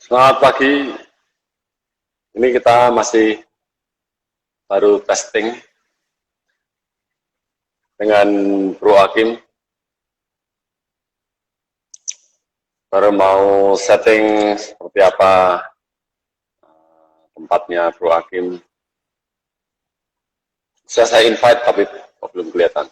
Selamat pagi. Ini kita masih baru testing dengan Bro Hakim. Baru mau setting seperti apa tempatnya Bro Hakim. Bisa saya invite tapi belum kelihatan.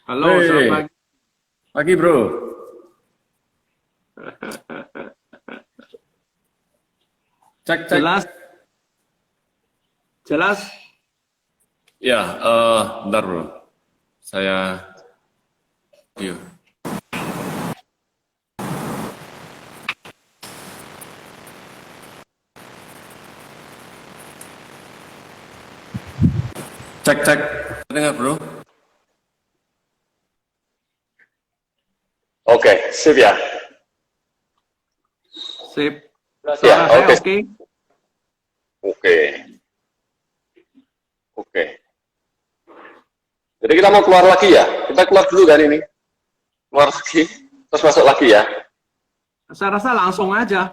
Halo, selamat pagi. Pagi, Bro. Cek. Jelas? Jelas? Ya, bentar, Bro. Saya yuk. Cek. Dengar, Bro? Oke, sip ya. Sip. Ya, Suara saya oke. oke? Oke. Jadi kita mau keluar lagi ya? Kita keluar dulu kan ini? Keluar lagi, terus masuk lagi ya? Saya rasa langsung aja.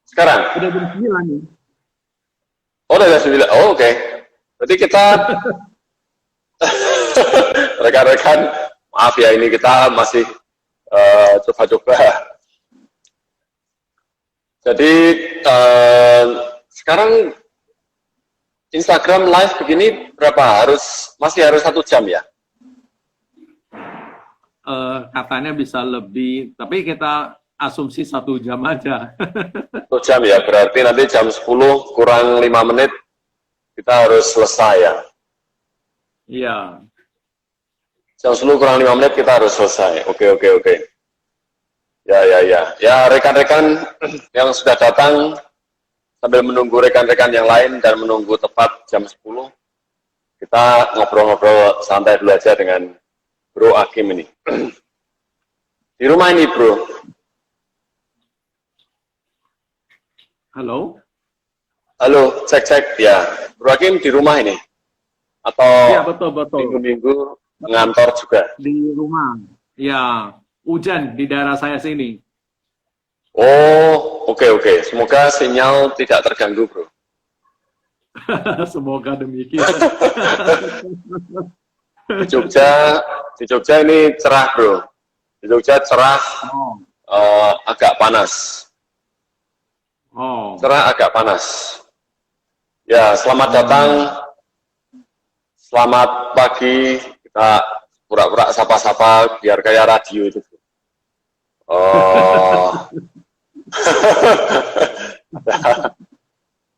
Sekarang? Udah jam 9 nih. Oh, udah 9. Oh, oke. Berarti kita rekan-rekan, maaf ya, ini kita masih coba-coba. Jadi sekarang Instagram live begini berapa? Masih harus 1 jam ya? Katanya bisa lebih, tapi kita asumsi 1 jam aja. 1 jam ya, berarti nanti jam 10 kurang 5 menit kita harus selesai ya? Iya. Jam 10 kurang 5 menit kita harus selesai. Oke. Ya, rekan-rekan yang sudah datang, sambil menunggu rekan-rekan yang lain dan menunggu tepat jam 10, kita ngobrol-ngobrol santai dulu aja dengan Bro Hakim ini. Di rumah ini, Bro. Halo? Halo, cek. Ya, Bro Hakim di rumah ini? Atau Iya, betul. minggu-minggu ngantor juga? Di rumah. Ya, hujan di daerah saya sini. Oh, oke. Semoga sinyal tidak terganggu, Bro. Semoga demikian. Di Jogja ini cerah, Bro. Di Jogja cerah, agak panas. Cerah, agak panas. Ya, selamat datang. Selamat pagi. Kita pura-pura sapa-sapa biar kayak radio itu.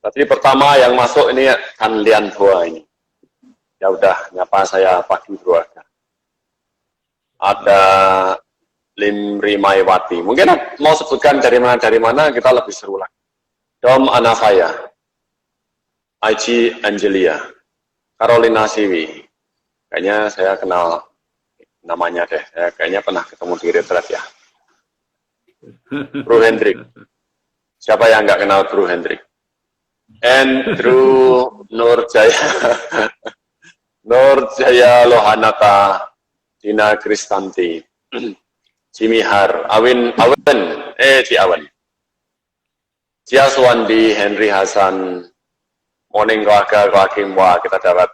Tadi pertama yang masuk ini kan Lian Boa ini. Ya udah, nyapa saya pagi, Bro. Ada Limri Maiwati. Mungkin mau sebutkan dari mana kita lebih seru lagi. Dom Anafaya, IG Angelia, Carolina Siwi. Kayaknya saya kenal namanya deh. Saya kayaknya pernah ketemu di retret ya. Bro Hendrik. Siapa yang nggak kenal Bro Hendrik? Andrew Nurjaya. Nur Jaya Lohanata, Dina Kristanti, Jimihar, Awin, Ci Awen, Cia Suwandi, Henry Hasan, Morning keluarga Hakim, wah kita dapat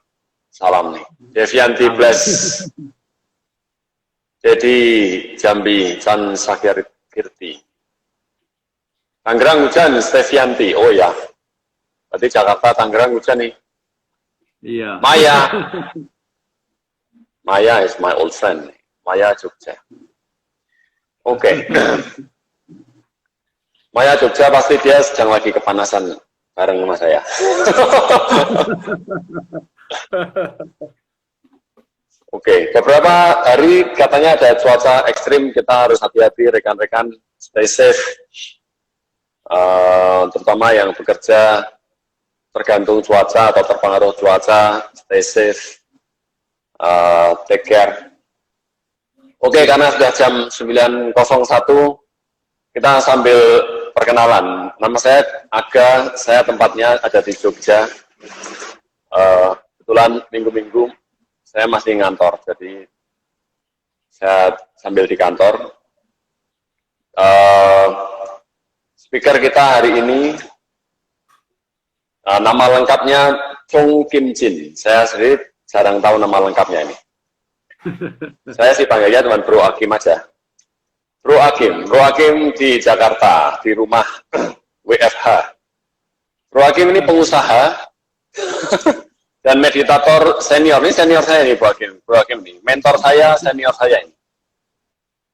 salam nih. Devianti Bless, Dedi Jambi, Chan Sakirti. Tangerang hujan, Stevianti, oh ya. Berarti Jakarta, Tangerang hujan nih. Iya. Maya. Maya is my old friend. Maya Jogja. Oke. Maya Jogja pasti dia sedang lagi kepanasan bareng sama saya. Oke, beberapa hari katanya ada cuaca ekstrim, kita harus hati-hati rekan-rekan, stay safe. Terutama yang bekerja tergantung cuaca atau terpengaruh cuaca, stay safe, take care. Oke, karena sudah jam 9.01, kita sambil perkenalan. Nama saya Aga, saya tempatnya ada di Jogja. Kebetulan minggu-minggu saya masih ngantor, jadi saya sambil di kantor. Speaker kita hari ini, nama lengkapnya Chung Kim Jin. Saya sendiri jarang tahu nama lengkapnya ini. Saya sih panggilnya teman Bro Hakim aja. Bro Hakim di Jakarta, di rumah WFH. Bro Hakim ini pengusaha dan meditator senior. Ini senior saya nih Bro Hakim ini. Mentor saya, senior saya ini.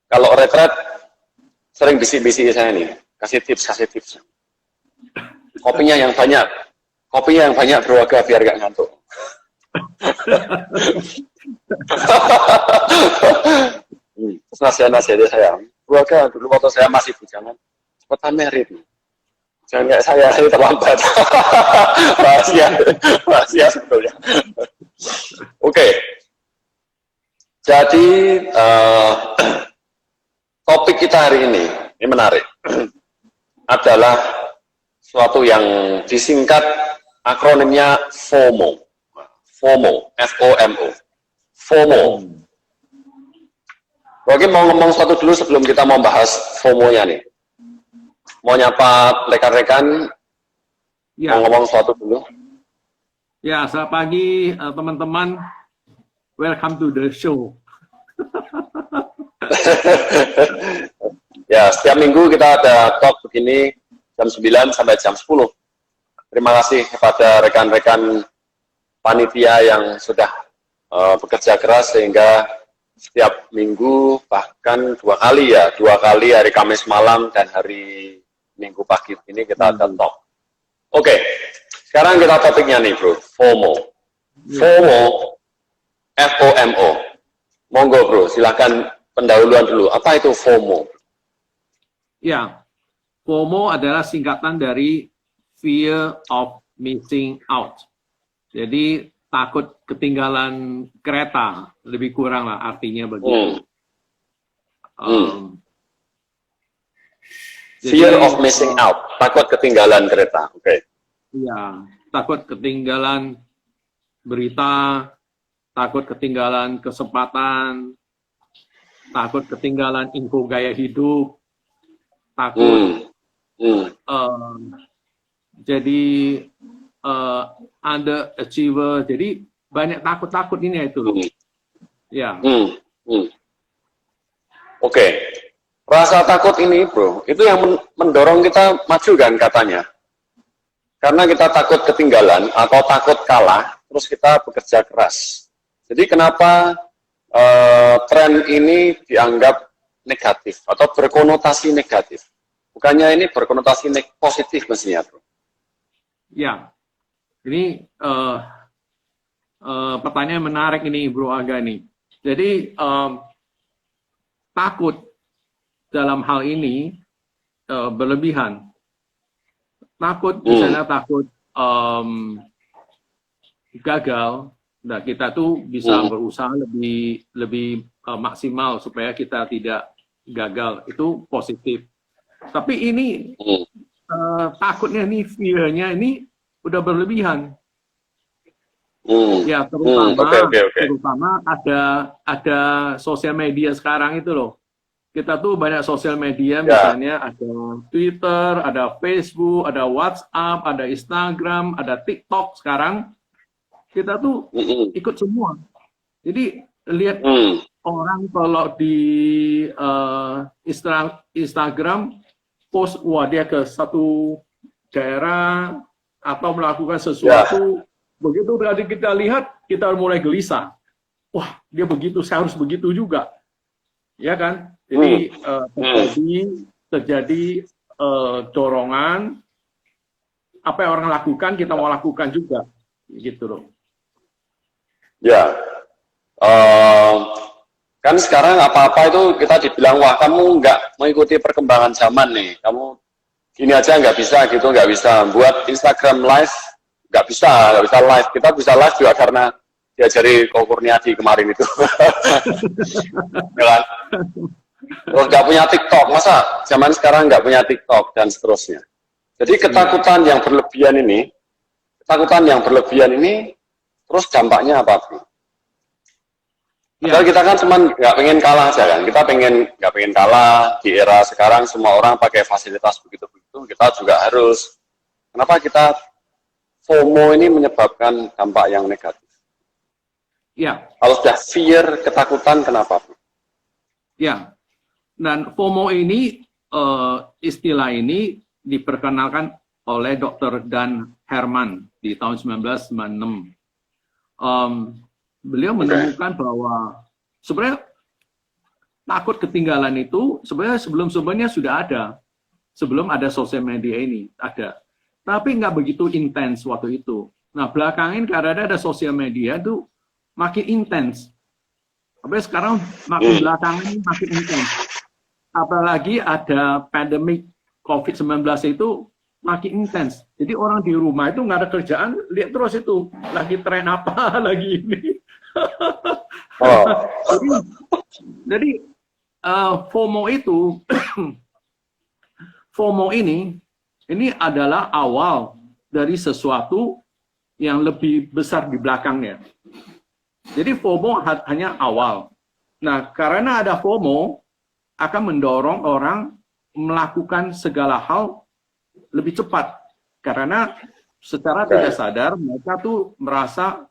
Kalau retret, sering bisik-bisik saya nih. Kasih tips. Kopinya yang banyak Bro Aga biar gak ngantuk. Terus nasihat-nasihatnya saya, Bro Aga dulu waktu saya masih bujangan, cepetan merit. Jangan kayak saya terlambat. rahasia sebetulnya. Oke. Jadi topik kita hari ini menarik. Adalah suatu yang disingkat akronimnya FOMO. FOMO, F-O-M-O. FOMO. Oke, mau ngomong satu dulu sebelum kita mau bahas FOMO-nya nih. Mau nyapa rekan-rekan, Ya. mau ngomong sesuatu dulu. Ya, selamat pagi teman-teman. Welcome to the show. Ya, setiap minggu kita ada talk begini jam 9 sampai jam 10. Terima kasih kepada rekan-rekan panitia yang sudah bekerja keras sehingga setiap minggu bahkan dua kali hari Kamis malam dan hari Minggu pagi ini kita ada talk. Oke, sekarang kita topiknya nih bro, FOMO. FOMO, F-O-M-O. Monggo bro, silahkan pendahuluan dulu. Apa itu FOMO? Ya, FOMO adalah singkatan dari Fear of Missing Out. Jadi takut ketinggalan kereta, lebih kurang lah artinya begitu. Fear of missing out, takut ketinggalan kereta. Oke. Iya, takut ketinggalan berita, takut ketinggalan kesempatan, takut ketinggalan info gaya hidup, takut jadi underachiever, jadi banyak takut-takut ini itu loh. Ya. Oke. Rasa takut ini bro, itu yang mendorong kita maju kan katanya. Karena kita takut ketinggalan atau takut kalah, terus kita bekerja keras. Jadi kenapa tren ini dianggap negatif atau berkonotasi negatif? Bukannya ini berkonotasi positif mestinya bro? Ya, ini pertanyaan menarik ini Bro Aga nih. Jadi takut dalam hal ini berlebihan. Takut, misalnya takut gagal. Nah, kita tuh bisa berusaha lebih maksimal supaya kita tidak gagal. Itu positif. Tapi ini takutnya nih, fear-nya ini udah berlebihan. Ya, terutama Oke. terutama ada sosial media sekarang itu loh. Kita tuh banyak sosial media, misalnya ada Twitter, ada Facebook, ada WhatsApp, ada Instagram, ada TikTok sekarang. Kita tuh ikut semua. Jadi lihat orang kalau di Instagram post, wah dia ke satu daerah atau melakukan sesuatu, begitu tadi kita lihat, kita mulai gelisah. Wah, dia begitu, saya harus begitu juga. Ya kan? Jadi terjadi dorongan, apa yang orang lakukan, kita mau lakukan juga. Gitu loh. Ya, kan sekarang apa-apa itu kita dibilang, wah kamu nggak mengikuti perkembangan zaman nih, kamu gini aja nggak bisa gitu, nggak bisa buat Instagram live, nggak bisa live. Kita bisa live juga karena diajari Ko Kurniadi kemarin itu. Ya kan? Terus nggak punya TikTok, masa zaman sekarang nggak punya TikTok dan seterusnya. Jadi ketakutan yang berlebihan ini, terus dampaknya apa? Padahal kita kan cuma nggak pengen kalah aja kan, kita nggak pengen kalah di era sekarang semua orang pakai fasilitas begitu-begitu, kita juga harus. Kenapa kita FOMO ini menyebabkan dampak yang negatif? Ya. Kalau sudah fear, ketakutan, kenapa? Ya. Dan FOMO ini, istilah ini diperkenalkan oleh Dr. Dan Herman di tahun 1996. Beliau menemukan bahwa sebenarnya takut ketinggalan itu sebenarnya sebelum-sebelumnya sudah ada. Sebelum ada sosial media ini, ada. Tapi nggak begitu intens waktu itu. Nah, belakangan karena ada sosial media itu makin intens. Tapi sekarang makin belakangan makin intens. Apalagi ada pandemi COVID-19 itu makin intens. Jadi orang di rumah itu nggak ada kerjaan, lihat terus itu lagi tren apa lagi ini. Jadi FOMO itu, FOMO ini adalah awal dari sesuatu yang lebih besar di belakangnya. Jadi FOMO hanya awal. Nah, karena ada FOMO, akan mendorong orang melakukan segala hal lebih cepat. Karena secara tidak sadar, mereka tuh merasa,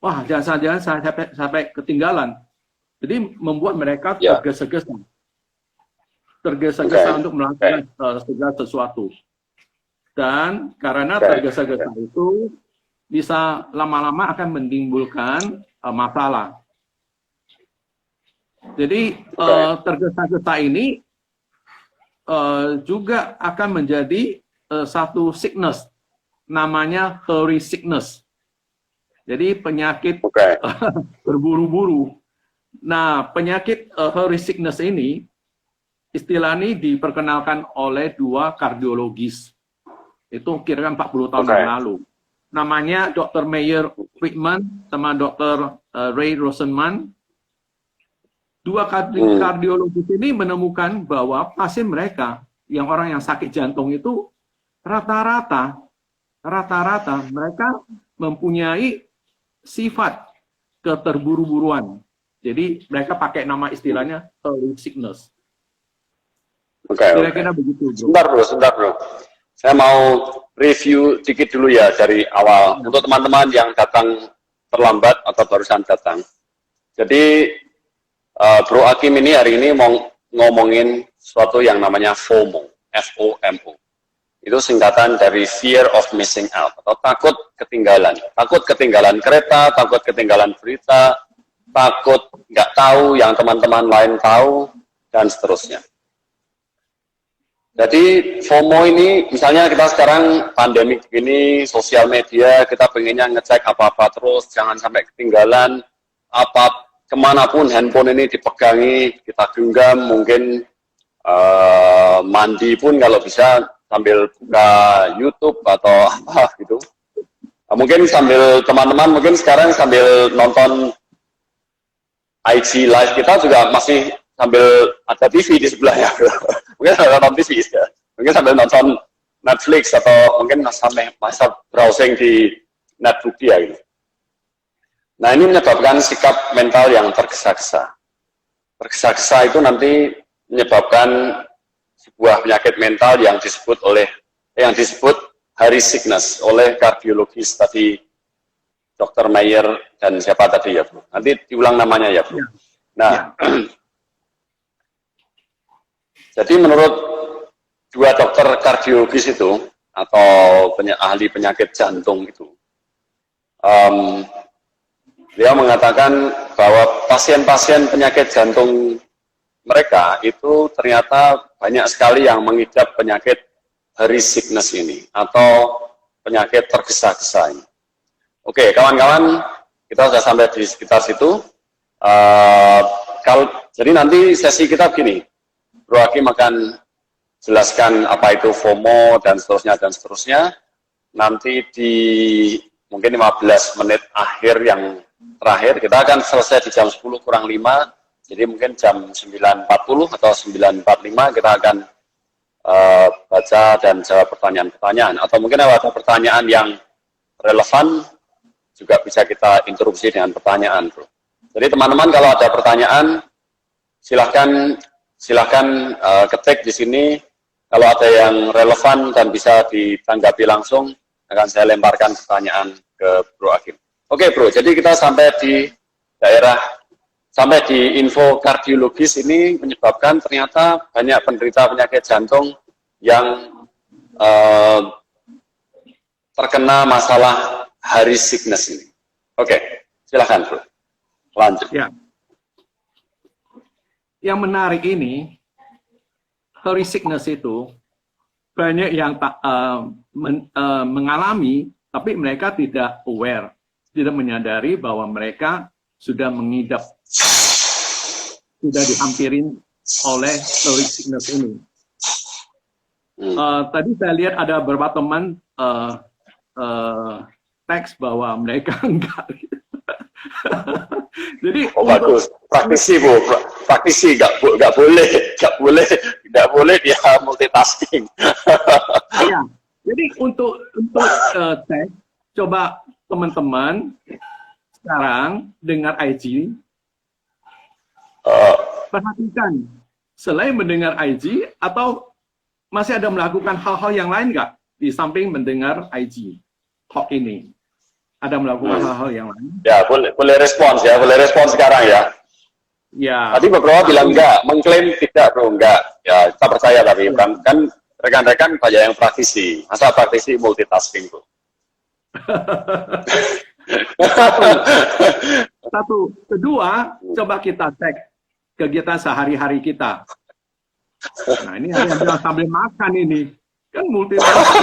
wah jangan-jangan sampai ketinggalan. Jadi membuat mereka tergesa-gesa. Tergesa-gesa untuk melakukan segala sesuatu. Dan karena tergesa-gesa itu, bisa lama-lama akan menimbulkan masalah. Jadi tergesa-gesa ini juga akan menjadi satu sickness, namanya hurry sickness. Jadi penyakit berburu-buru. Nah, penyakit hurry sickness ini, istilah ini diperkenalkan oleh dua kardiologis. Itu kira-kira 40 tahun yang lalu. Namanya Dr. Meyer Friedman sama Dr. Ray Rosenman. Dua kardiologis ini menemukan bahwa pasien mereka, yang orang yang sakit jantung itu, rata-rata mereka mempunyai sifat keterburu-buruan. Jadi mereka pakai nama istilahnya early sickness. Kira-kira begitu, bro. Sebentar bro. Saya mau review dikit dulu ya dari awal. Untuk teman-teman yang datang terlambat atau barusan datang. Jadi Bro Hakim ini hari ini mau ngomongin sesuatu yang namanya FOMO, F-O-M-O. Itu singkatan dari fear of missing out, atau takut ketinggalan. Takut ketinggalan kereta, takut ketinggalan berita, takut nggak tahu yang teman-teman lain tahu, dan seterusnya. Jadi FOMO ini, misalnya kita sekarang pandemi begini, sosial media, kita pengennya ngecek apa-apa terus, jangan sampai ketinggalan, kemanapun handphone ini dipegangi, kita genggam, mungkin mandi pun kalau bisa sambil buka YouTube atau apa gitu. Mungkin sambil teman-teman mungkin sekarang sambil nonton IG live kita juga masih sambil ada TV di sebelahnya. Mungkin sambil nonton TV ya. Mungkin sambil nonton Netflix atau mungkin sampai masa browsing di netbook dia gitu. Nah, ini menyebabkan sikap mental yang tergesa-gesa. Tergesa-gesa itu nanti menyebabkan sebuah penyakit mental yang disebut Hurry sickness oleh kardiologis tadi Dr. Mayer dan siapa tadi ya, Bro? Nanti diulang namanya ya, Bro. Nah, jadi menurut dua dokter kardiologis itu atau ahli penyakit jantung itu, dia mengatakan bahwa pasien-pasien penyakit jantung mereka itu ternyata banyak sekali yang mengidap penyakit hurry sickness ini atau penyakit tergesa-gesa ini. Oke, kawan-kawan, kita sudah sampai di sekitar situ. Jadi nanti sesi kita begini, Bro Hakim akan jelaskan apa itu FOMO dan seterusnya. Nanti di mungkin 15 menit akhir yang terakhir, kita akan selesai di jam 10 kurang 5, jadi mungkin jam 9.40 atau 9.45 kita akan baca dan jawab pertanyaan-pertanyaan, atau mungkin ada pertanyaan yang relevan juga bisa kita interupsi dengan pertanyaan, Bro. Jadi teman-teman kalau ada pertanyaan silahkan ketik di sini. Kalau ada yang relevan dan bisa ditanggapi langsung, akan saya lemparkan pertanyaan ke Bro Hakim. Oke, Bro, jadi kita sampai di info kardiologis ini menyebabkan ternyata banyak penderita penyakit jantung yang terkena masalah hurry sickness ini. Oke, silahkan, Bro. Lanjut. Ya. Yang menarik ini, hurry sickness itu banyak yang mengalami, tapi mereka tidak aware, tidak menyadari bahwa mereka sudah mengidap, sudah dihampirin oleh hurry sickness ini. Tadi saya lihat ada beberapa teman teks bahwa mereka enggak. Jadi bagus, praktisi, Bu, praktisi nggak boleh dia multitasking. Ya, jadi untuk tes, coba teman-teman sekarang dengar IG, perhatikan selain mendengar IG atau masih ada melakukan hal-hal yang lain nggak di samping mendengar IG talk ini? Ada melakukan hal-hal yang lain? Ya, boleh respons ya, boleh respons sekarang ya. Ya. Tadi beberapa bilang enggak, mengklaim tidak, Bro, enggak. Ya, kita percaya tapi kan rekan-rekan banyak yang praktisi. Masa praktisi multitasking, Bro? Satu. Kedua, coba kita cek kegiatan sehari-hari kita. Nah, ini yang bilang sambil makan ini. Kan multitasking,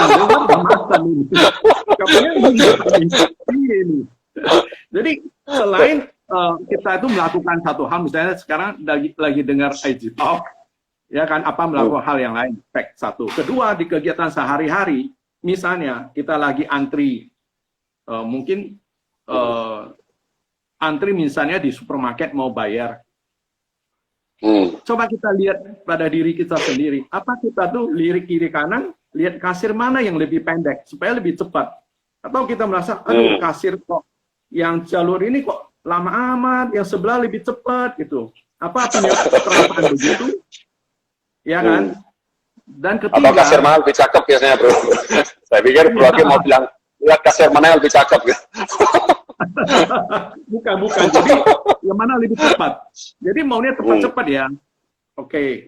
makan ini. Ini. Jadi selain kita itu melakukan satu hal, misalnya sekarang lagi dengar IG Talk, ya kan, apa melakukan hal yang lain, fact satu. Kedua, di kegiatan sehari-hari, misalnya kita lagi antri, mungkin antri misalnya di supermarket mau bayar. Coba kita lihat pada diri kita sendiri, apa kita tuh lirik kiri kanan, lihat kasir mana yang lebih pendek supaya lebih cepat, atau kita merasa aduh kasir kok yang jalur ini kok lama amat, yang sebelah lebih cepat gitu. Apa punya perasaan begitu? Ya kan? Dan ketiga, atau kasir mana lebih cakep biasanya, Bro? Saya pikir Bro Hakim mau bilang lihat kasir mana yang lebih cakep gitu. bukan. Jadi yang mana lebih cepat. Jadi maunya cepat-cepat ya. Oke.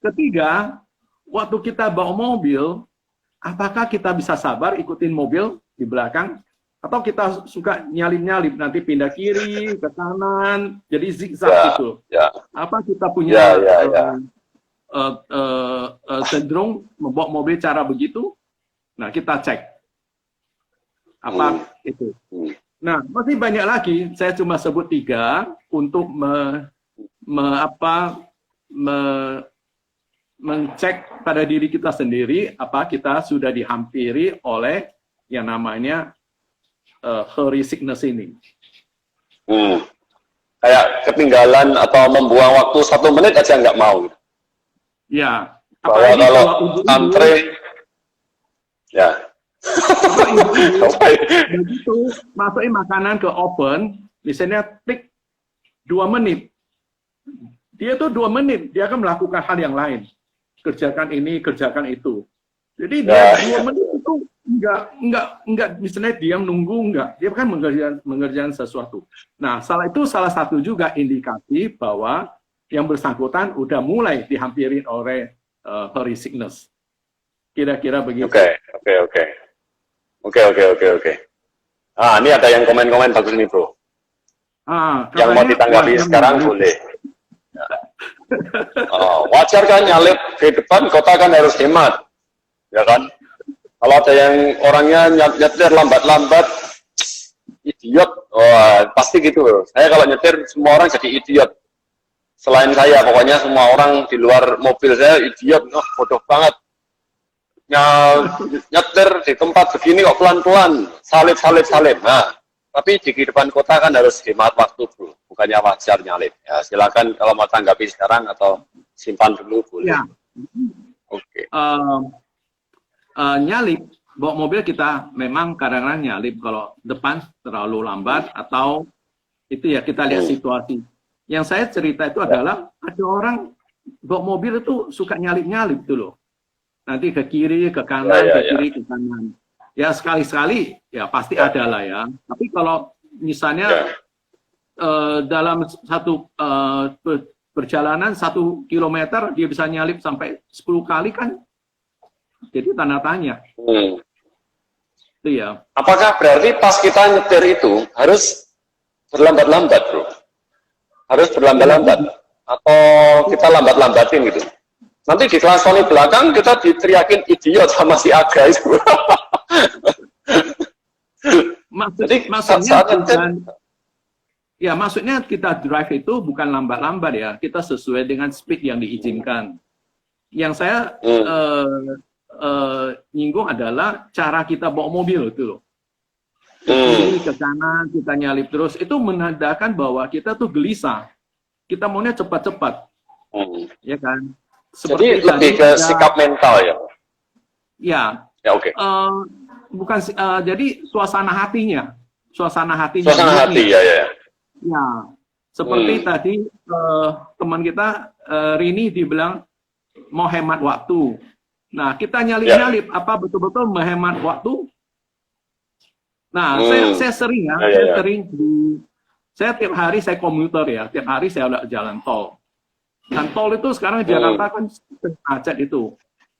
Ketiga, waktu kita bawa mobil, apakah kita bisa sabar ikutin mobil di belakang? Atau kita suka nyalip-nyalip, nanti pindah kiri, ke kanan, jadi zigzag gitu. Apa kita punya cenderung membawa mobil cara begitu? Nah, kita cek. Apa itu? Nah, masih banyak lagi, saya cuma sebut 3 untuk mencek pada diri kita sendiri, apa kita sudah dihampiri oleh yang namanya hurry sickness ini. Kayak ketinggalan atau membuang waktu 1 menit aja nggak mau. Ya. Bahwa kalau antre, ya. Begitu masukin makanan ke oven, misalnya klik 2 menit, dia tuh 2 menit, dia akan melakukan hal yang lain. Kerjakan ini, kerjakan itu. Jadi dia 2 menit itu enggak misalnya diam nunggu, enggak. Dia kan mengerjakan sesuatu. Nah, itu salah satu juga indikasi bahwa yang bersangkutan udah mulai dihampirin oleh hurry sickness. Kira-kira begitu. Oke. Ah, ini ada yang komen-komen bagus nih, Bro. Yang mau ditanggapi sekarang boleh. Wajar kan nyalip di depan kota kan harus hemat, ya kan? Kalau ada yang orangnya nyetir lambat-lambat, idiot, pasti gitu. Saya kalau nyetir semua orang jadi idiot. Selain saya, pokoknya semua orang di luar mobil saya idiot, bodoh banget. Nyetir di tempat begini kok pelan-pelan, salib. Nah, tapi di kehidupan kota kan harus hemat waktu, Bro. Bukannya wajar nyalip. Ya, silakan kalau mau tanggapi sekarang atau simpan dulu boleh. Ya. Oke. Nyalip, bawa mobil kita memang kadang-kadang nyalip kalau depan terlalu lambat atau itu ya kita lihat situasi. Yang saya cerita itu adalah ada orang bawa mobil itu suka nyalip-nyalip tuh loh. Nanti ke kiri, ke kanan, ke kiri, ke kanan. Ya sekali-sekali ya pasti ada lah ya. Tapi kalau misalnya dalam satu perjalanan 1 kilometer dia bisa nyalip sampai 10 kali kan, jadi tanda tanya. Itu ya. Apakah berarti pas kita nyetir itu harus berlambat-lambat, Bro? Harus berlambat-lambat atau kita lambat-lambatin gitu? Nanti di kelas Tony belakang kita diteriakin idiot sama si Aga itu. Maksudnya kita drive itu bukan lambat-lambat ya, kita sesuai dengan speed yang diizinkan. Yang saya nyinggung adalah cara kita bawa mobil itu loh. Ke kanan kita nyalip terus, itu menandakan bahwa kita tuh gelisah. Kita maunya cepat-cepat, ya kan? Seperti jadi lebih ke sikap mental ya? Ya. Ya oke. Bukan, jadi suasana hatinya. Suasana hati ya. Ya, seperti tadi teman kita Rini dibilang mau hemat waktu. Nah, kita nyalip-nyalip, apa betul-betul menghemat waktu? Nah, saya sering ya, saya tiap hari saya komuter ya, tiap hari saya jalan tol. Dan tol itu sekarang Jakarta kan macet itu.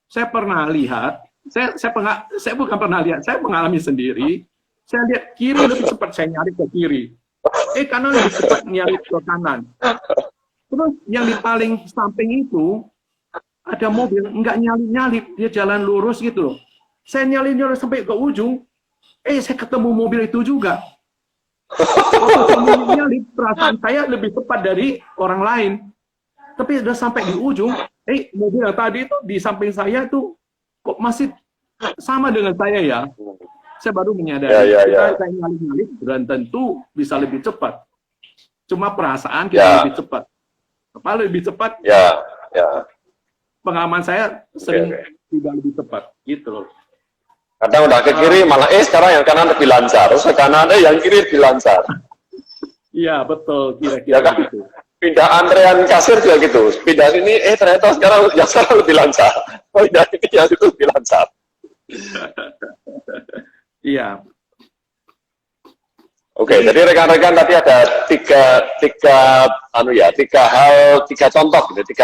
Saya pernah lihat, saya bukan pernah lihat, saya mengalami sendiri. Saya lihat kiri lebih cepat, saya nyalip ke kiri. Kanan lebih cepat nyalip ke kanan. Terus yang di paling samping itu ada mobil nggak nyalip-nyalip, dia jalan lurus gitu loh. Saya nyalip-nyalip sampai ke ujung, saya ketemu mobil itu juga. Waktu nyalip, perasaan saya lebih cepat dari orang lain. Tapi sudah sampai di ujung, mobil yang tadi itu di samping saya tuh kok masih sama dengan saya ya. Saya baru menyadari kita nyalip-nyalip dan tentu bisa lebih cepat. Cuma perasaan kita lebih cepat. Apa lebih cepat? Pengalaman saya sering tidak lebih cepat, gitu loh. Kadang udah ke kiri malah sekarang yang kanan lebih lancar, terus ke kanan yang kiri lebih lancar. Iya betul, kira-kira kan? gitu. Pindah antrean kasir juga gitu. Pindah sini, ternyata sekarang yang sekarang lebih lancar. Pindah ini yang itu lebih lancar. Iya. Oke, jadi rekan-rekan tadi ada tiga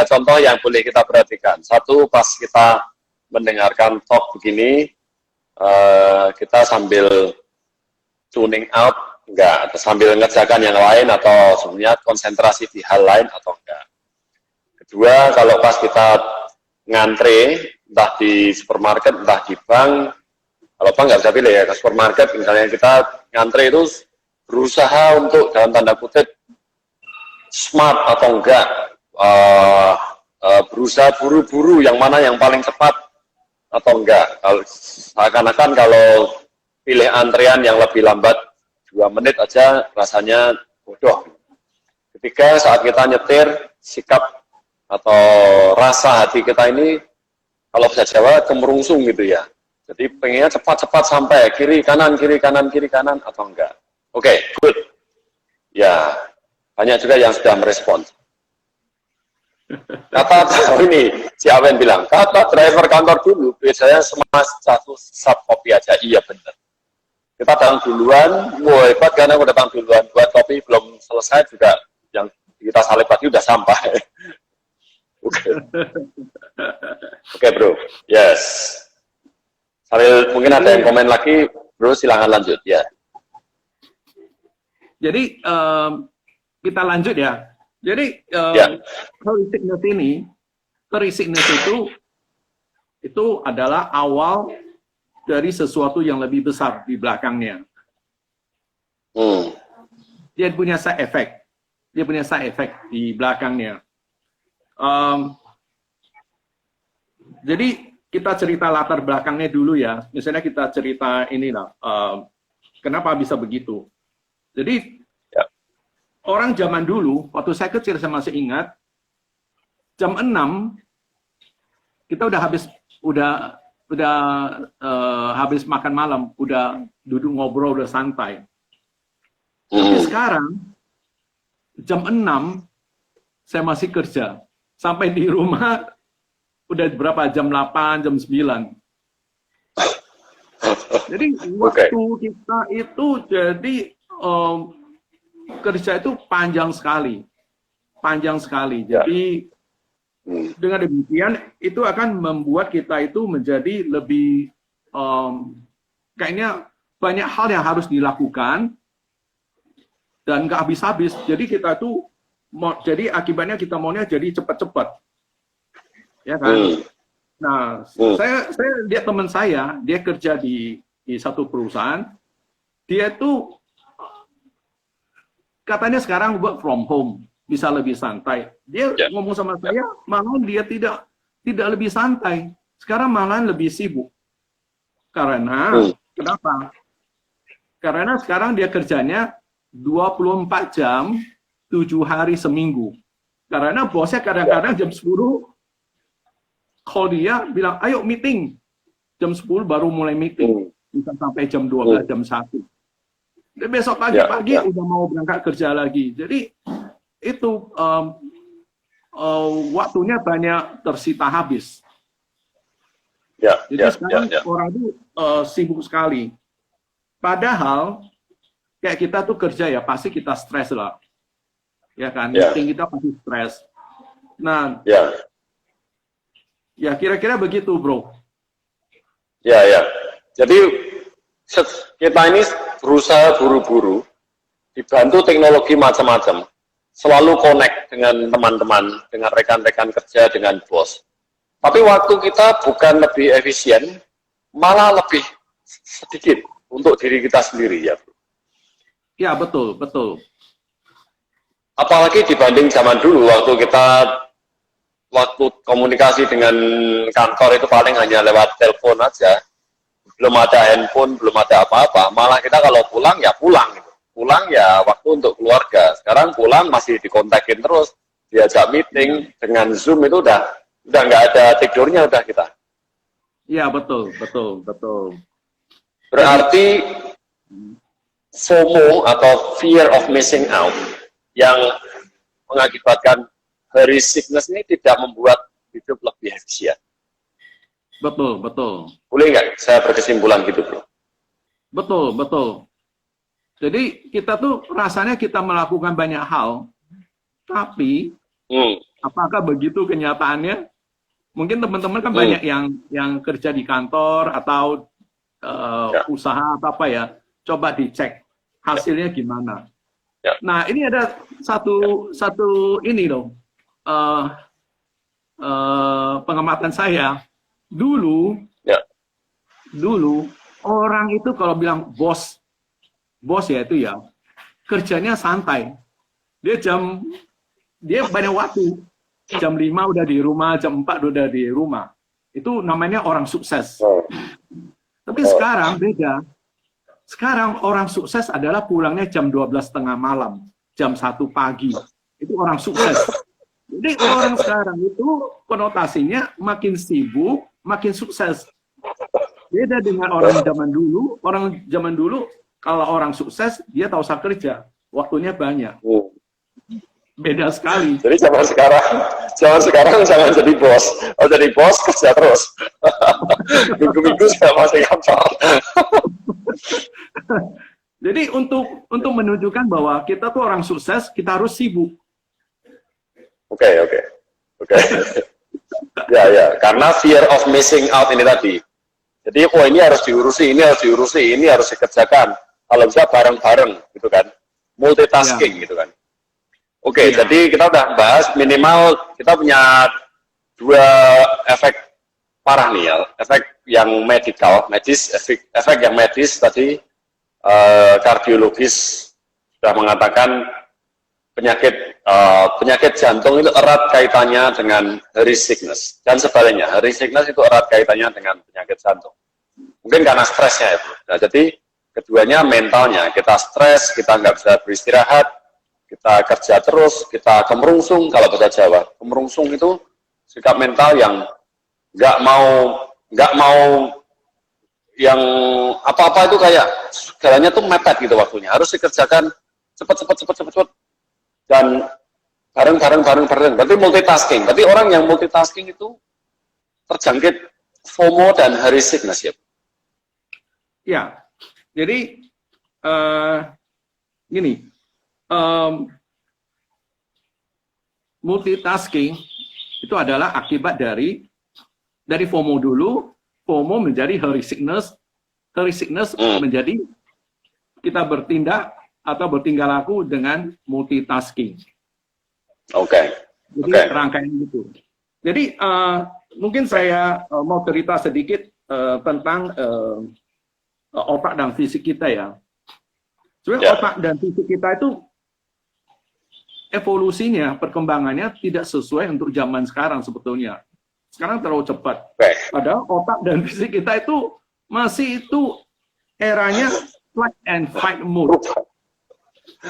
contoh yang boleh kita perhatikan. Satu, pas kita mendengarkan talk begini, kita sambil tuning out, enggak, atau sambil ngerjakan yang lain, atau sebenarnya konsentrasi di hal lain atau enggak. Kedua, kalau pas kita ngantre, entah di supermarket, entah di bank, kalau bank nggak bisa pilih ya, ke supermarket misalnya kita ngantre itu berusaha untuk dalam tanda kutip smart atau enggak, berusaha buru-buru yang mana yang paling cepat atau enggak. Kalau seakan-akan kalau pilih antrean yang lebih lambat 2 menit aja rasanya bodoh. Ketiga, saat kita nyetir, sikap atau rasa hati kita ini kalau bisa Jawa kemerungsung gitu ya. Jadi pengennya cepat-cepat sampai kiri kanan atau enggak. Oke, good. Ya, banyak juga yang sudah merespon. Kata ini, si Awen bilang, kata driver kantor dulu, biasanya satu sub kopi aja. Iya benar. Kita datang duluan, wah hebat karena aku datang duluan. Buat kopi belum selesai juga, yang kita salib tadi udah sampai. Oke, bro. Yes. Sambil mungkin ada yang komen lagi, bro silakan lanjut ya. Jadi kita lanjut ya. Jadi heuristicness itu adalah awal dari sesuatu yang lebih besar di belakangnya. Dia punya side effect. Dia punya side effect di belakangnya. Jadi kita cerita latar belakangnya dulu ya. Misalnya kita cerita inilah, kenapa bisa begitu. Jadi orang zaman dulu, waktu saya kecil saya masih ingat, jam 6 kita udah habis makan malam, udah duduk ngobrol, udah santai. Tapi sekarang jam 6 saya masih kerja. Sampai di rumah udah berapa? Jam 8, jam 9. Jadi waktu kita itu jadi kerja itu panjang sekali. Jadi dengan demikian itu akan membuat kita itu menjadi lebih kayaknya banyak hal yang harus dilakukan dan nggak habis-habis. Jadi kita tuh jadi akibatnya kita maunya jadi cepat-cepat, ya kan? Nah, saya lihat teman saya, dia kerja di satu perusahaan, dia tuh katanya sekarang work from home, bisa lebih santai. Dia ngomong sama saya, malah dia tidak lebih santai. Sekarang malah lebih sibuk. Karena, kenapa? Karena sekarang dia kerjanya 24 jam, 7 hari seminggu. Karena bosnya kadang-kadang jam 10, call dia, bilang, ayo meeting. Jam 10 baru mulai meeting. Bisa sampai jam 12, jam 1. Dan besok pagi-pagi udah mau berangkat kerja lagi. Jadi itu waktunya banyak tersita habis. Jadi sekarang orang itu sibuk sekali. Padahal kayak kita tuh kerja ya pasti kita stres lah, ya kan? Meeting kita pasti stres. Nah, ya kira-kira begitu, bro. Jadi kita ini berusaha buru-buru, dibantu teknologi macam-macam, selalu connect dengan teman-teman, dengan rekan-rekan kerja, dengan bos. Tapi waktu kita bukan lebih efisien, malah lebih sedikit untuk diri kita sendiri, ya. Ya, betul. Apalagi dibanding zaman dulu, waktu komunikasi dengan kantor itu paling hanya lewat telepon aja. Belum ada handphone, belum ada apa-apa. Malah kita kalau pulang ya pulang. Pulang ya waktu untuk keluarga. Sekarang pulang masih dikontakin terus. Diajak meeting dengan Zoom itu udah nggak ada tidurnya udah kita. Iya, betul. Berarti FOMO atau fear of missing out yang mengakibatkan heuristicness ini tidak membuat hidup lebih efisien. Betul. Boleh nggak saya berkesimpulan gitu, bro? Betul. Jadi kita tuh rasanya kita melakukan banyak hal, tapi apakah begitu kenyataannya? Mungkin teman-teman kan banyak yang kerja di kantor atau usaha atau apa ya, coba dicek hasilnya gimana. Nah, ini ada satu ini loh, pengamatan saya. Dulu orang itu kalau bilang bos ya itu ya kerjanya santai. Dia banyak waktu. Jam 5 udah di rumah, jam 4 udah di rumah. Itu namanya orang sukses. Tapi sekarang beda. Sekarang orang sukses adalah pulangnya jam 12:30 malam, jam 1 pagi. Itu orang sukses. Jadi orang sekarang itu konotasinya makin sibuk, makin sukses. Beda dengan orang zaman dulu. Orang zaman dulu kalau orang sukses dia tak usah kerja. waktunya banyak. Hmm. Beda sekali. Jadi zaman sekarang jangan jadi bos. Oh, jadi bos kerja terus. Minggu-minggu saya masih kantor. Jadi untuk menunjukkan bahwa kita tuh orang sukses, kita harus sibuk. Oke. Ya, karena fear of missing out ini tadi. Jadi, ini harus diurusi, ini harus dikerjakan. Kalau bisa bareng-bareng, gitu kan. Multitasking, gitu kan. Oke, jadi kita udah bahas minimal kita punya 2 efek parah nih ya. Efek yang medis, efek yang medis tadi, kardiologis sudah mengatakan penyakit jantung itu erat kaitannya dengan hurry sickness, dan sebaliknya hurry sickness itu erat kaitannya dengan penyakit jantung. Mungkin karena stresnya itu. Nah, jadi keduanya mentalnya, kita stres, kita nggak bisa beristirahat, kita kerja terus, kita kemerungsung. Kalau bahasa Jawa, kemerungsung itu sikap mental yang nggak mau yang apa-apa itu kayak segalanya tuh mepet gitu waktunya, harus dikerjakan cepet, dan bareng. Berarti multitasking. Berarti orang yang multitasking itu terjangkit FOMO dan hurry sickness ya. Ya, jadi gini, multitasking itu adalah akibat dari FOMO dulu. FOMO menjadi hurry sickness menjadi kita bertindak atau bertingkah laku dengan multitasking. Oke. Jadi rangkaian itu. Jadi mungkin saya mau cerita sedikit tentang otak dan fisik kita ya. Sebenarnya otak dan fisik kita itu evolusinya, perkembangannya tidak sesuai untuk zaman sekarang sebetulnya. Sekarang terlalu cepat. Padahal otak dan fisik kita itu masih eranya flight and fight mode.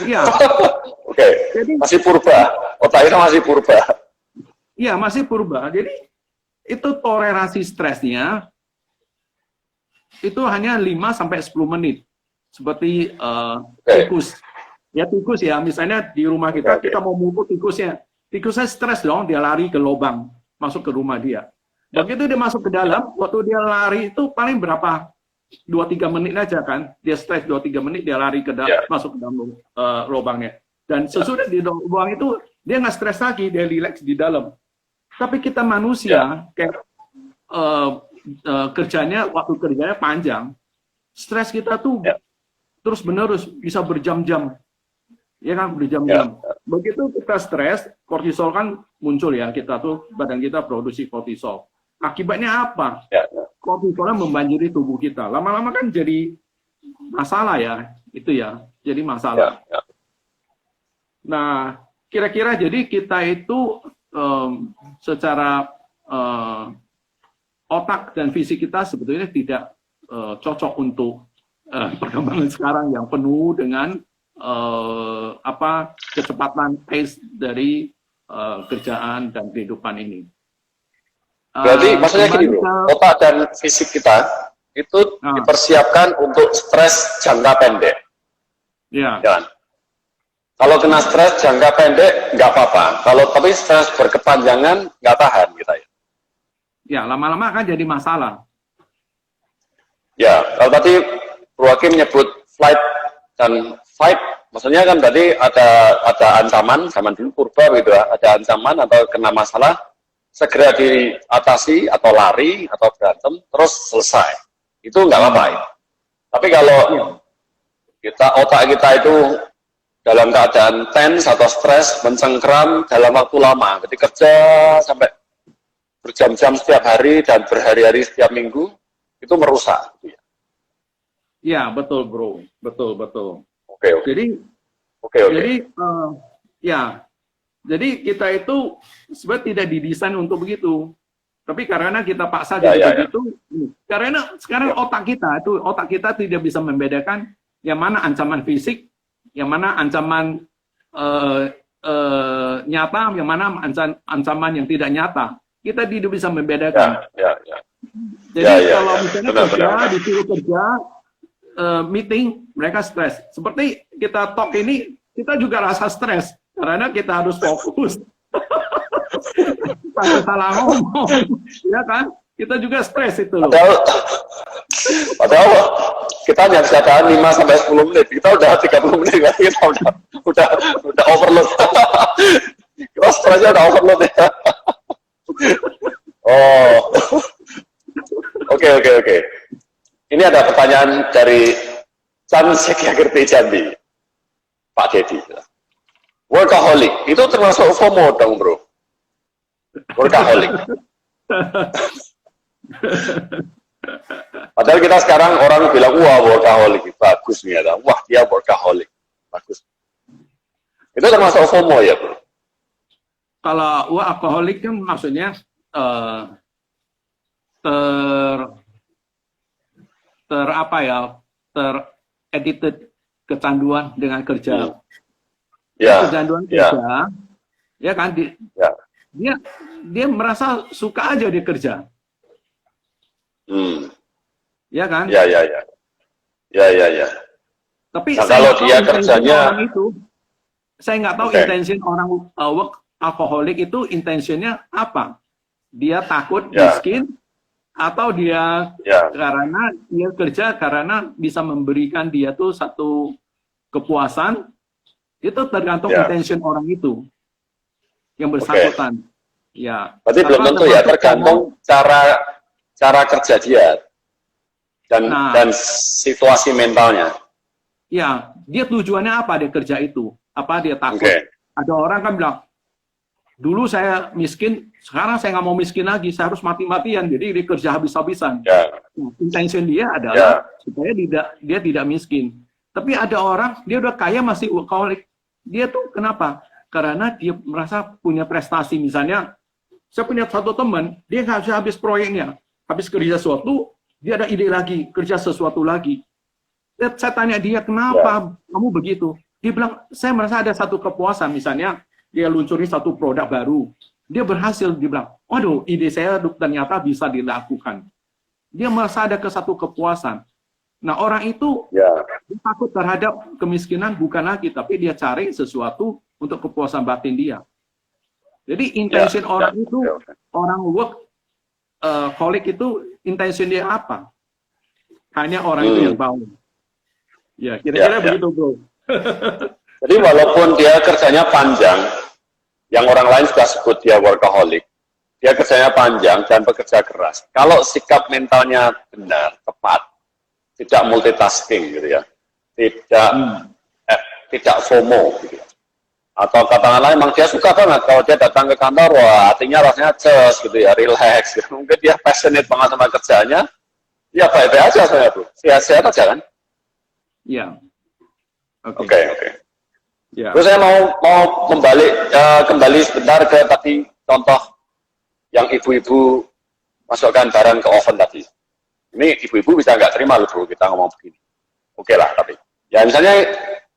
Iya. Jadi masih purba. Otaknya masih purba. Iya, masih purba. Jadi itu toleransi stresnya itu hanya 5-10 menit. Seperti tikus. Ya tikus ya, misalnya di rumah kita mau mukul tikusnya. Tikusnya stres dong, dia lari ke lubang, masuk ke rumah dia. Begitu dia masuk ke dalam, waktu dia lari itu paling berapa? 2-3 menit aja kan. Dia stres 2-3 menit, dia lari ke dalam, masuk ke dalam lubangnya. Dan sesudah di lubang itu, dia nggak stres lagi, dia relax di dalam. Tapi kita manusia, kayak waktu kerjanya panjang, stres kita tuh terus-menerus, bisa berjam-jam. Ya kan, berjam-jam. Begitu kita stres, kortisol kan muncul ya, badan kita produksi kortisol. Akibatnya apa? Kortisolnya membanjiri tubuh kita. Lama-lama kan jadi masalah ya, itu ya, jadi masalah. Nah, kira-kira jadi kita itu secara otak dan fisik kita sebetulnya tidak cocok untuk perkembangan sekarang yang penuh dengan kecepatan pace dari kerjaan dan kehidupan ini. Berarti maksudnya gini bro, otak dan fisik kita itu dipersiapkan untuk stres jangka pendek. Ya. Jangan. Kalau kena stres jangka pendek nggak apa-apa. Tapi stres berkepanjangan nggak tahan kita ya. Ya, lama-lama akan jadi masalah. Ya, kalau tadi Bro Hakim menyebut flight dan fight, maksudnya kan tadi ada ancaman, zaman dulu purba gitu ya, ada ancaman atau kena masalah, segera diatasi atau lari atau berantem, terus selesai. Itu nggak apa-apa. Tapi kalau otak kita itu dalam keadaan tense atau stres, mencengkeram dalam waktu lama, jadi kerja sampai berjam-jam setiap hari dan berhari-hari setiap minggu, itu merusak. Ya, betul bro, betul. Oke. Jadi kita itu sebenarnya tidak didesain untuk begitu. Tapi karena kita paksa jadi begitu, karena sekarang otak kita tidak bisa membedakan yang mana ancaman fisik, yang mana ancaman nyata, yang mana ancaman yang tidak nyata. Kita tidak bisa membedakan. Jadi kalau misalnya disuruh kerja, meeting, mereka stres. Seperti kita talk ini, kita juga rasa stres karena kita harus fokus. Takut salah ngomong, ya kan? Kita juga stres itu loh. Padahal kita hanya bisa tahan 5 sampai 10 menit. Kita udah 30 menit kan? Kita udah overload. Kita stresnya udah overload ya. Oh. Oke. Ini ada pertanyaan dari Chan Sekyakirti Jambi. Pak Dedi. Workaholic, itu termasuk FOMO dong, bro? Workaholic. Padahal kita sekarang orang bilang, wah workaholic, bagus nih ada. Wah dia workaholic, bagus. Itu termasuk FOMO ya, bro? Kalau workaholic kan maksudnya addicted, kecanduan dengan kerja. Kecanduan kerja, ya kan? Dia merasa suka aja dia kerja. Ya kan? Ya. Tapi nah, saya kalau dia kerjanya itu, saya nggak tahu intention orang workaholic itu intentionnya apa. Dia takut miskin atau dia karena dia kerja karena bisa memberikan dia tuh satu kepuasan. Itu tergantung intention orang itu yang bersangkutan. Ya. Berarti belum tentu ya, tergantung cara kerja dia dan situasi mentalnya. Ya, dia tujuannya apa dia kerja itu? Apa dia takut? Ada orang kan bilang, dulu saya miskin, sekarang saya nggak mau miskin lagi, saya harus mati-matian, jadi dia kerja habis-habisan. Intention dia adalah supaya dia tidak miskin. Tapi ada orang, dia udah kaya masih workaholic. Dia tuh kenapa? Karena dia merasa punya prestasi. Misalnya, saya punya satu teman, dia habis proyeknya, habis kerja sesuatu, dia ada ide lagi, kerja sesuatu lagi. Saya tanya dia, kenapa kamu begitu? Dia bilang, saya merasa ada satu kepuasan. Misalnya, dia luncurin satu produk baru. Dia berhasil, dia bilang, waduh, ide saya ternyata bisa dilakukan. Dia merasa ada satu kepuasan. Nah, orang itu takut terhadap kemiskinan bukan lagi, tapi dia cari sesuatu untuk kepuasan batin dia. Jadi intention orang itu, orang workaholic itu intention dia apa? Hanya orang itu yang tahu. Ya, kira-kira begitu, bro. Jadi walaupun dia kerjanya panjang, yang orang lain sudah sebut dia workaholic, dia kerjanya panjang dan bekerja keras. Kalau sikap mentalnya benar, tepat, tidak multitasking gitu ya, tidak FOMO gitu ya. Atau katakanlah memang dia suka banget kalau dia datang ke kantor, wah hatinya rasanya just gitu ya, relax. Mungkin dia passionate banget sama kerjanya, ya baik-baik aja saya tuh, sehat-sehat aja kan? Iya. Oke. Ya. Terus saya mau kembali sebentar ke tadi contoh yang ibu-ibu masukkan barang ke oven tadi. Ini ibu-ibu bisa nggak terima loh bro, kita ngomong begini. Oke lah, tapi ya misalnya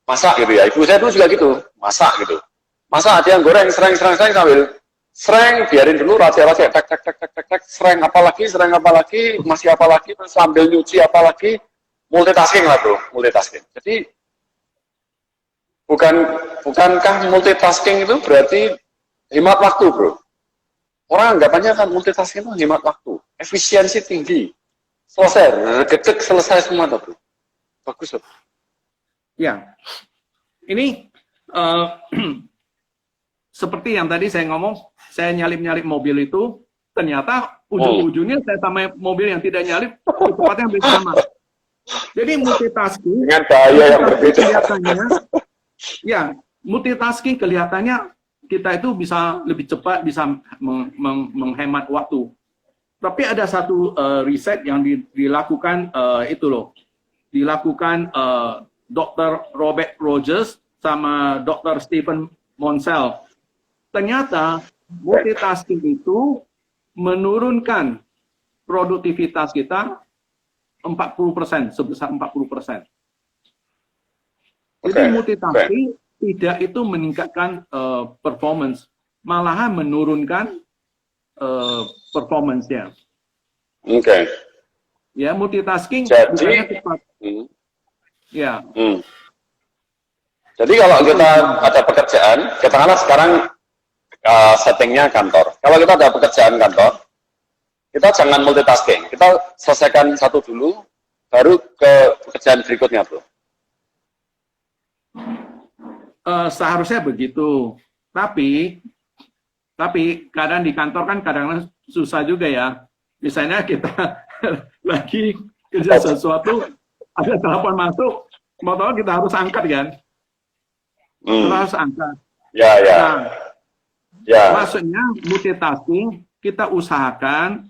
masak gitu ya, ibu saya tuh juga gitu, masak gitu. Masak ada yang goreng, sereng sambil sereng, biarin dulu raja-raja, tek, sereng apalagi, masih apalagi, terus sambil nyuci apalagi, multitasking lah bro, multitasking. Jadi bukankah multitasking itu berarti hemat waktu bro? Orang anggapannya kan multitasking itu hemat waktu, efisiensi tinggi. Selesai semua tuh. Bagus tuh. Ya, ini seperti yang tadi saya ngomong, saya nyalip mobil itu, ternyata ujung-ujungnya saya sama mobil yang tidak nyalip, kecepatan hampir sama. Jadi multitasking dengan daya yang berbeda. Kelihatannya, ya, multitasking kelihatannya kita itu bisa lebih cepat, bisa menghemat waktu. Tapi ada satu riset yang dilakukan dilakukan Dr. Robert Rogers sama Dr. Stephen Monsell. Ternyata multitasking itu menurunkan produktivitas kita 40%, sebesar 40%. Jadi multitasking tidak itu meningkatkan performance, malahan menurunkan performance-nya. Oke. Ya, multitasking Jadi, bukannya cepat. Ya. Jadi kalau kita ada pekerjaan, katakanlah sekarang settingnya kantor. Kalau kita ada pekerjaan kantor, kita jangan multitasking. Kita selesaikan satu dulu, baru ke pekerjaan berikutnya, bro. Seharusnya begitu. Tapi kadang di kantor kan kadang susah juga ya. Misalnya kita lagi kerja sesuatu, ada telepon masuk, mau tahu kita harus angkat kan? Kita harus angkat. Ya. Nah, Ya. maksudnya multitasking, kita usahakan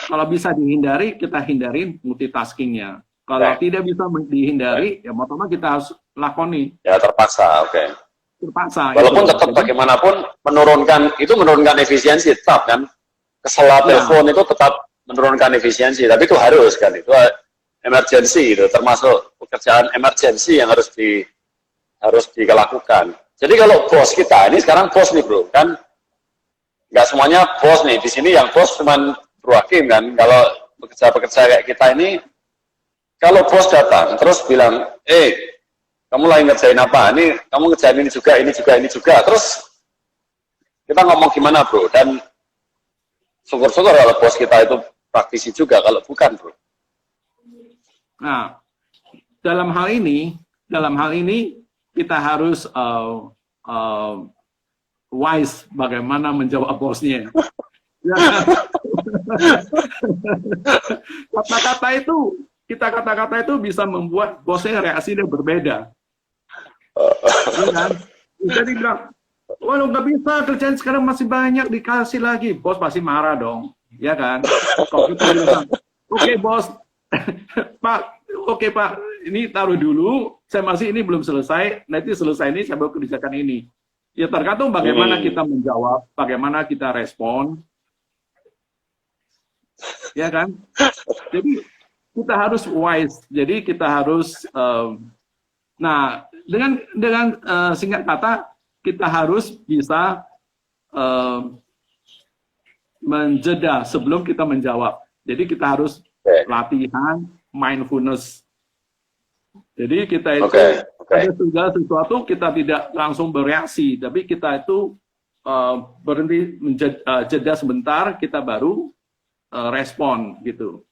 kalau bisa dihindari, kita hindarin multitaskingnya. Kalau tidak bisa dihindari, ya mau kita harus lakoni. Ya, terpaksa, oke. Terpaksa. Walaupun itu. tetap bagaimanapun menurunkan efisiensi tetap kan. Kesalahan telepon itu tetap menurunkan efisiensi, tapi itu harus kan, itu emergency itu, termasuk pekerjaan emergency yang harus dilakukan. Jadi kalau bos kita, ini sekarang bos nih bro, kan nggak semuanya bos nih, di sini yang bos cuman Bro Hakim kan, kalau pekerja-pekerja kayak kita ini, kalau bos datang terus bilang, kamu lagi ngerjain apa? Ini kamu ngerjain ini juga, terus kita ngomong gimana bro? Dan syukur-syukur kalau bos kita itu praktisi juga, kalau bukan bro. Nah, dalam hal ini kita harus wise bagaimana menjawab bosnya. Ya. Kata-kata itu bisa membuat bosnya reaksinya berbeda. Ya kan? Jadi bilang, waduh nggak bisa, kerjaan sekarang masih banyak, dikasih lagi. Bos pasti marah dong, ya kan? Kalau kita bilang, oke bos, Pak, ini taruh dulu, ini belum selesai, nanti selesai ini saya baru kerjakan ini. Ya tergantung bagaimana kita menjawab, bagaimana kita respon, ya kan? Jadi kita harus wise, jadi kita harus, nah dengan singkat kata, kita harus bisa menjeda sebelum kita menjawab. Jadi kita harus latihan mindfulness. Jadi kita itu ada segala sesuatu kita tidak langsung bereaksi, tapi kita itu berhenti jeda sebentar, kita baru respon gitu.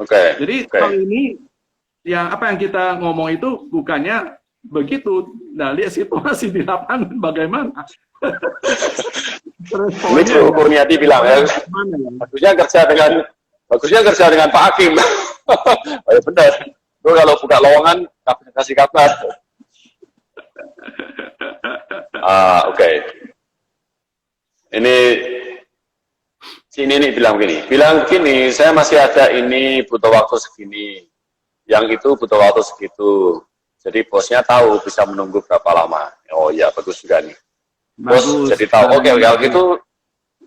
Jadi kali ini yang apa yang kita ngomong itu bukannya begitu. Nah, lihat situasi di lapangan bagaimana. Ini Bro Kurniadi bilang ya, bagusnya kerja dengan Pak Hakim. Oh, ya benar. Bro kalau buka lowongan kasih kabar. Oke. Ini sini nih bilang begini, saya masih ada ini butuh waktu segini, yang itu butuh waktu segitu. Jadi bosnya tahu bisa menunggu berapa lama. Oh iya, bagus juga nih. Bos jadi tahu. Oke,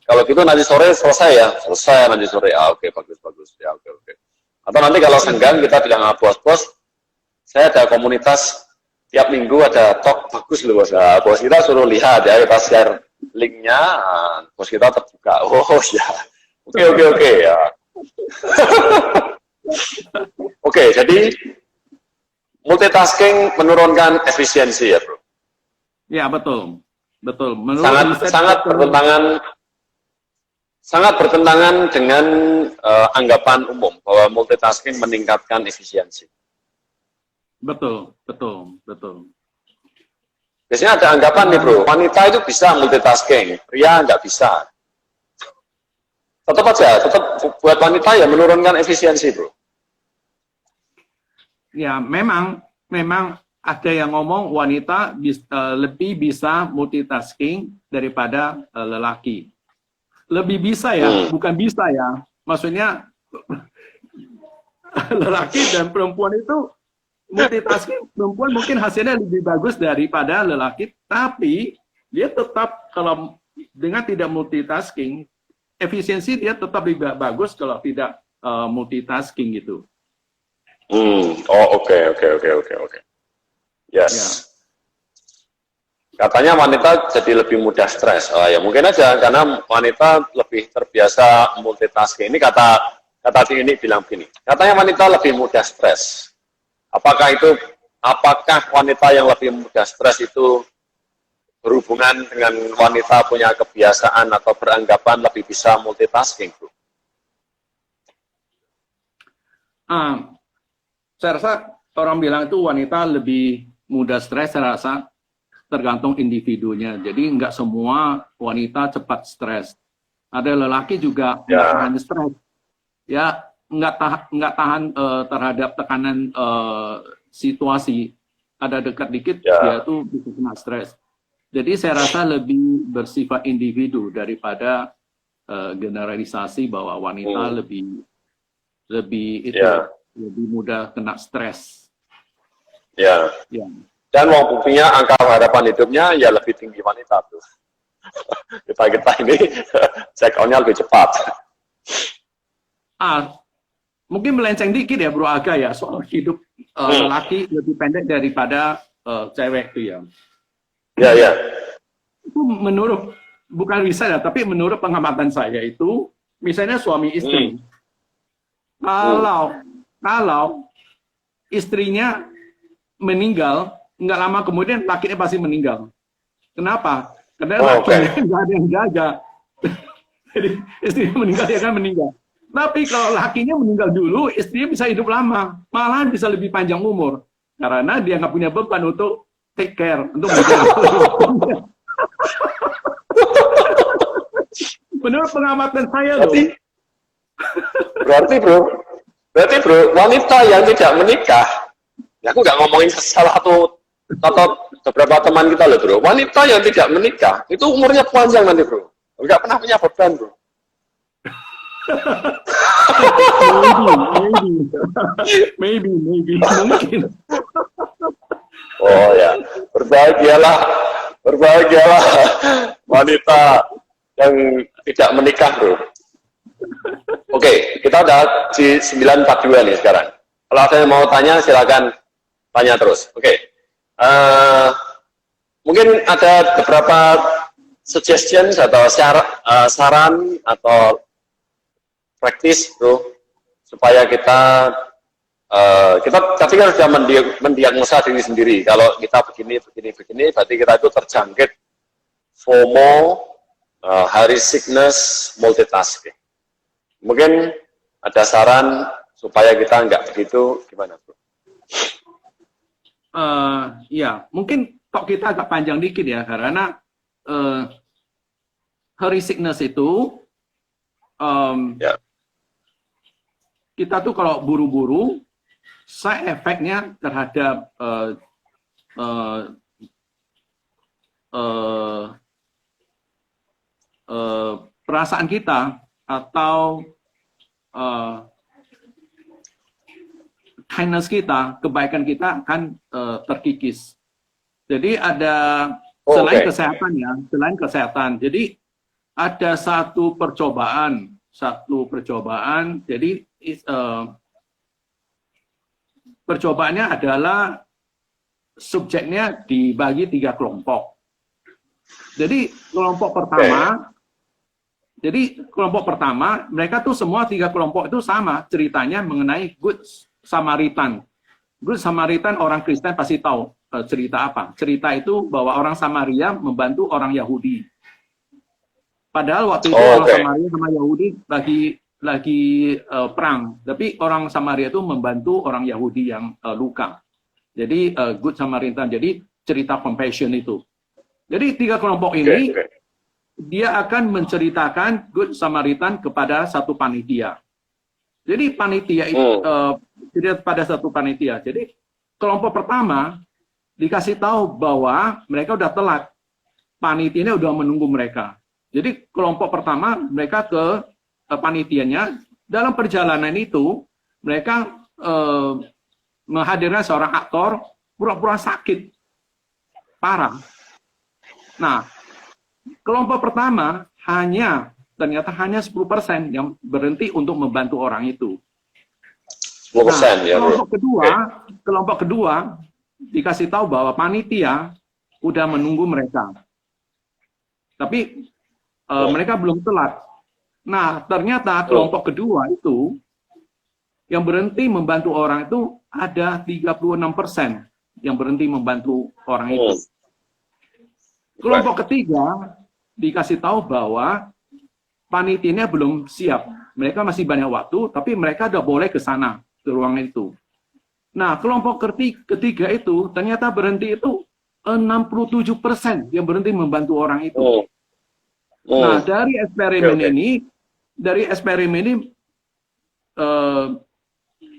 kalau gitu nanti sore selesai ya. Selesai nanti sore. Oke, bagus. Ya, oke. Atau nanti kalau senggang kita bilang bos, saya ada komunitas tiap minggu ada talk bagus loh bos. Nah, bos kita suruh lihat ya, kita share linknya, bos kita terbuka. Oh ya, oke ya. Oke, jadi multitasking menurunkan efisiensi ya bro. Ya betul. Sangat bertentangan dengan anggapan umum bahwa multitasking meningkatkan efisiensi. Betul. Biasanya ada anggapan nih bro, wanita itu bisa multitasking, pria nggak bisa. Tetap buat wanita ya menurunkan efisiensi bro. Ya memang ada yang ngomong wanita lebih bisa multitasking daripada lelaki. Lebih bisa ya, bukan bisa ya. Maksudnya lelaki dan perempuan itu multitasking, perempuan mungkin hasilnya lebih bagus daripada lelaki, tapi dia tetap kalau dengan tidak multitasking, efisiensi dia tetap lebih bagus kalau tidak multitasking gitu. Oke. Yes. Ya. Katanya wanita jadi lebih mudah stres. Ya mungkin aja karena wanita lebih terbiasa multitasking. Ini kata Tini bilang begini. Katanya wanita lebih mudah stres. Apakah itu apakah wanita yang lebih mudah stres itu berhubungan dengan wanita punya kebiasaan atau beranggapan lebih bisa multitasking, Bro? Saya rasa orang bilang itu wanita lebih mudah stres, saya rasa tergantung individunya. Jadi nggak semua wanita cepat stres. Ada lelaki juga nggak tahan stres. Ya, nggak tahan terhadap tekanan situasi. Ada dekat dikit, dia tuh bisa kena stres. Jadi saya rasa lebih bersifat individu daripada generalisasi bahwa wanita lebih mudah kena stres. Ya. Dan mau buktinya angka harapan hidupnya ya lebih tinggi wanita tuh. kita ini check on-nya lebih cepat. Mungkin melenceng dikit ya Bro Aga ya, soal hidup laki lebih pendek daripada cewek itu ya. Ya. Itu menurut, bukan riset ya, tapi menurut pengamatan saya itu, misalnya suami istri. Kalau istrinya meninggal, nggak lama kemudian lakinya pasti meninggal. Kenapa? Karena lakinya nggak ada yang jaga. Jadi istrinya meninggal, dia kan meninggal. Tapi kalau lakinya meninggal dulu, istrinya bisa hidup lama. Malahan bisa lebih panjang umur. Karena dia nggak punya beban untuk take care, untuk menjaga. Menurut pengamatan saya loh. Berarti bro, wanita yang tidak menikah, ya aku nggak ngomongin salah satu atau beberapa teman kita loh bro, wanita yang tidak menikah, itu umurnya panjang nanti bro, nggak pernah punya beban bro. maybe, mungkin. Oh ya, berbahagialah wanita yang tidak menikah bro. Oke, kita udah di 942 nih sekarang. Kalau ada yang mau tanya, silakan tanya terus. Oke. Mungkin ada beberapa suggestions atau saran atau praktis, bro, supaya kita tadi kan sudah mendiagnosa diri sendiri. Kalau kita begini, berarti kita itu terjangkit FOMO, hurry sickness, multitasking. Mungkin ada saran supaya kita nggak begitu, gimana bro? Ya, mungkin kok kita agak panjang dikit ya, karena hurry sickness itu kita tuh kalau buru-buru, side effect-nya terhadap perasaan kita atau kindness kita, kebaikan kita akan terkikis. Jadi ada selain kesehatan. Jadi ada satu percobaan. Jadi percobaannya adalah subjeknya dibagi 3 kelompok. Jadi kelompok pertama, mereka tuh semua 3 kelompok itu sama ceritanya mengenai Good Samaritan. Good Samaritan orang Kristen pasti tahu cerita apa. Cerita itu bahwa orang Samaria membantu orang Yahudi. Padahal waktu itu orang Samaria sama Yahudi lagi perang, tapi orang Samaria itu membantu orang Yahudi yang luka. Jadi Good Samaritan. Jadi cerita compassion itu. Jadi 3 kelompok ini dia akan menceritakan Good Samaritan kepada satu panitia. Jadi panitia itu pada satu panitia. Jadi kelompok pertama dikasih tahu bahwa mereka udah telat. Panitianya udah menunggu mereka. Jadi kelompok pertama mereka ke panitianya. Dalam perjalanan itu mereka menghadirkan seorang aktor pura-pura sakit parah. Nah, kelompok pertama ternyata hanya 10% yang berhenti untuk membantu orang itu. 10% ya, bro. Kelompok kedua dikasih tahu bahwa panitia udah menunggu mereka. Tapi mereka belum telat. Nah, ternyata kelompok kedua itu yang berhenti membantu orang itu ada 36%. yang berhenti membantu orang itu. Kelompok ketiga dikasih tahu bahwa panitianya belum siap. Mereka masih banyak waktu, tapi mereka udah boleh ke sana, ke ruang itu. Nah, kelompok ketiga itu ternyata berhenti itu 67% yang berhenti membantu orang itu. Nah, dari eksperimen ini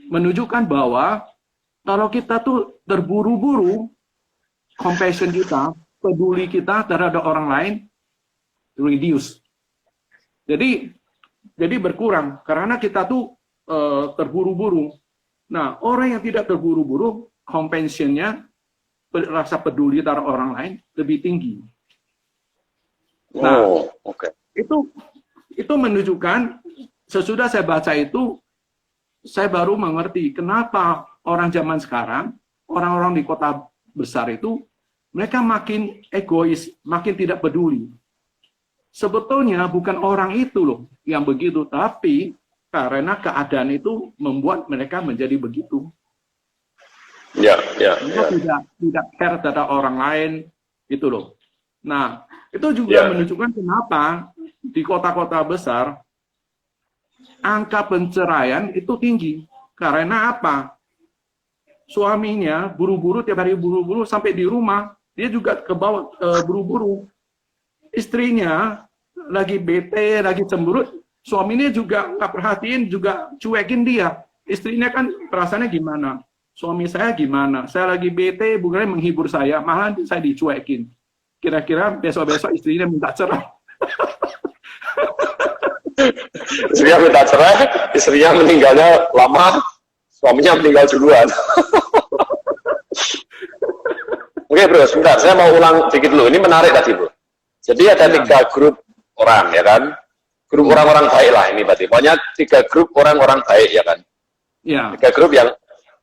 menunjukkan bahwa kalau kita tuh terburu-buru, compassion kita, peduli kita terhadap orang lain, reduce. Jadi berkurang karena kita tuh terburu-buru. Nah, orang yang tidak terburu-buru, compassion-nya, rasa peduli terhadap orang lain lebih tinggi. Nah, itu menunjukkan sesudah saya baca itu, saya baru mengerti kenapa orang zaman sekarang, orang-orang di kota besar itu, mereka makin egois, makin tidak peduli. Sebetulnya bukan orang itu loh yang begitu, tapi karena keadaan itu membuat mereka menjadi begitu. Mereka tidak care terhadap orang lain, itu loh. Nah, itu juga menunjukkan kenapa di kota-kota besar angka perceraian itu tinggi. Karena apa? Suaminya buru-buru, tiap hari buru-buru sampai di rumah, dia juga ke bawah buru-buru. Istrinya lagi bete, lagi cemberut, suaminya juga nggak perhatiin, juga cuekin dia. Istrinya kan perasaannya gimana? Suami saya gimana? Saya lagi bete, bukannya menghibur saya, malah saya dicuekin. Kira-kira besok-besok istrinya minta cerai. Istrinya minta cerai, istrinya meninggalnya lama, suaminya meninggal duluan. Oke bro, sebentar, saya mau ulang dikit dulu. Ini menarik tadi bro. Jadi ada 3 grup orang, ya kan? Grup orang-orang baik lah ini berarti. Pokoknya 3 grup orang-orang baik, ya kan? 3 grup yang,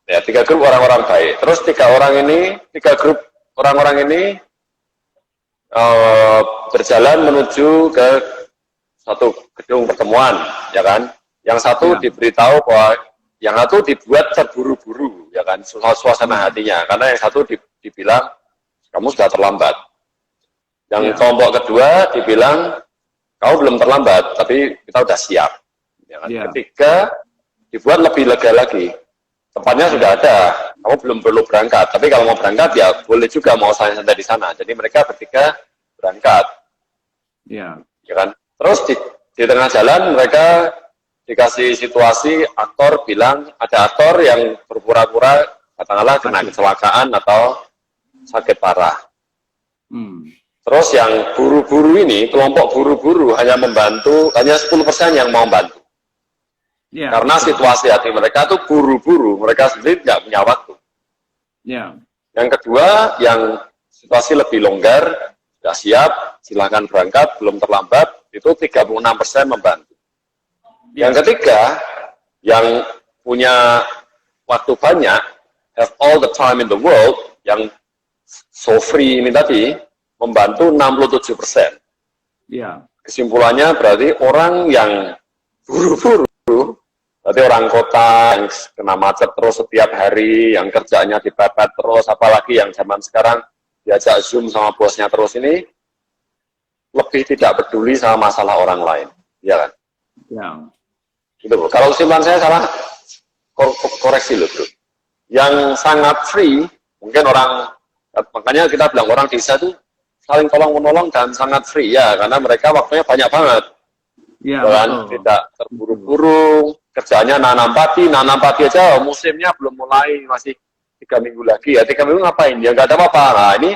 3 grup orang-orang baik. Terus 3 grup orang-orang ini berjalan menuju ke satu gedung pertemuan, ya kan? Yang satu diberitahu bahwa yang satu dibuat terburu-buru, ya kan? Suasana hatinya, karena yang satu dibilang kamu sudah terlambat. Yang kelompok kedua dibilang kamu belum terlambat, tapi kita sudah siap. Ya kan? Ketiga dibuat lebih lega lagi. Tempatnya sudah ada, kamu belum perlu berangkat. Tapi kalau mau berangkat ya boleh juga mau santai-santai di sana. Jadi mereka bertiga berangkat. Ya kan? Terus di tengah jalan mereka dikasih situasi, aktor bilang, ada aktor yang berpura-pura katakanlah kena kecelakaan atau sakit parah. Terus yang buru-buru ini, kelompok buru-buru hanya membantu, hanya 10% yang mau bantu. Karena situasi hati mereka tuh buru-buru, mereka sendiri tidak punya waktu. Yang kedua, yang situasi lebih longgar, sudah siap, silahkan berangkat, belum terlambat, itu 36% membantu. Yang ketiga, yang punya waktu banyak, have all the time in the world, yang so free ini tadi, membantu 67%. Kesimpulannya berarti orang yang buru-buru, berarti orang kota yang kena macet terus setiap hari, yang kerjanya dipepet terus, apalagi yang zaman sekarang diajak Zoom sama bosnya terus ini, lebih tidak peduli sama masalah orang lain, ya kan? Gitu, bro. Kalau kesimpulan saya salah, koreksi loh bro. Yang sangat free, mungkin orang, makanya kita bilang orang desa itu saling tolong-menolong dan sangat free ya, karena mereka waktunya banyak banget. Kan? Tidak terburu-buru, kerjanya nanam padi aja musimnya belum mulai, masih 3 minggu lagi ya, 3 minggu ngapain? Ya nggak ada apa-apa. Nah ini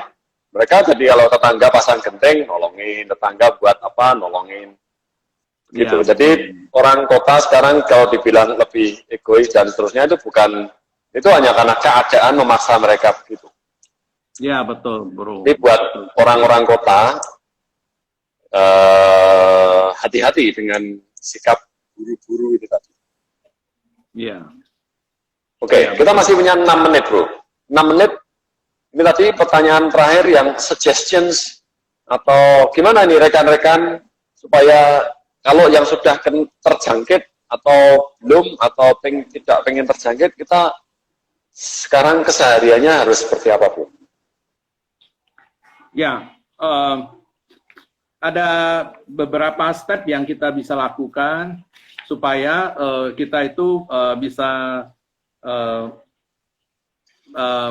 mereka jadi kalau tetangga pasang genteng, nolongin, tetangga buat apa, nolongin. Gitu. Jadi orang kota sekarang kalau dibilang lebih egois dan seterusnya itu bukan, itu hanya karena keadaan memaksa mereka begitu. Ya betul bro. Jadi buat orang-orang kota, hati-hati dengan sikap buru-buru itu tadi. Oke, kita masih punya 6 menit bro. 6 menit, ini tadi pertanyaan terakhir yang suggestions, atau gimana nih rekan-rekan, supaya kalau yang sudah terjangkit atau belum, atau tidak pengen terjangkit, kita sekarang kesehariannya harus seperti apa, Bu? Ya, ada beberapa step yang kita bisa lakukan supaya kita itu bisa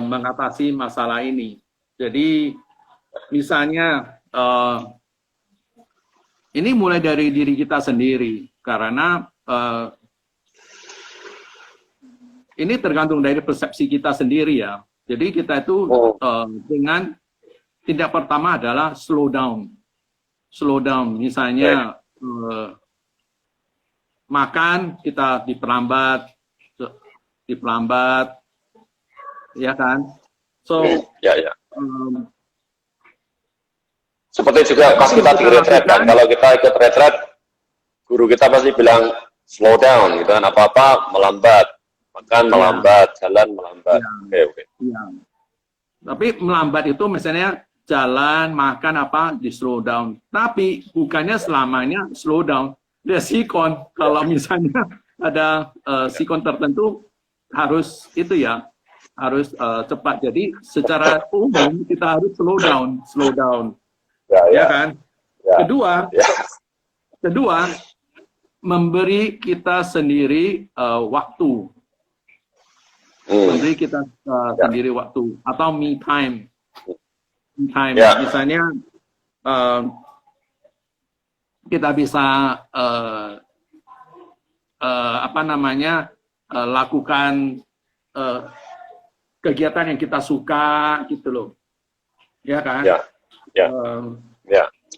mengatasi masalah ini. Jadi, misalnya ini mulai dari diri kita sendiri, karena ini tergantung dari persepsi kita sendiri ya. Jadi kita itu dengan tindak pertama adalah slow down. Slow down, misalnya makan kita diperlambat, ya kan? So, ya. Seperti juga pas kita di retreat kan, kalau kita ikut retreat, guru kita pasti bilang slow down, gitu kan, apa-apa melambat, makan melambat, jalan melambat. Oke. Ya. Tapi melambat itu misalnya jalan, makan apa di slow down. Tapi bukannya selamanya slow down. Dia sikon. Kalau misalnya ada sikon tertentu harus itu ya, harus cepat. Jadi secara umum kita harus slow down. Ya kan? Ya. Kedua, memberi kita sendiri waktu. Memberi kita sendiri waktu atau me time. Misalnya kita bisa lakukan kegiatan yang kita suka gitu loh, ya kan?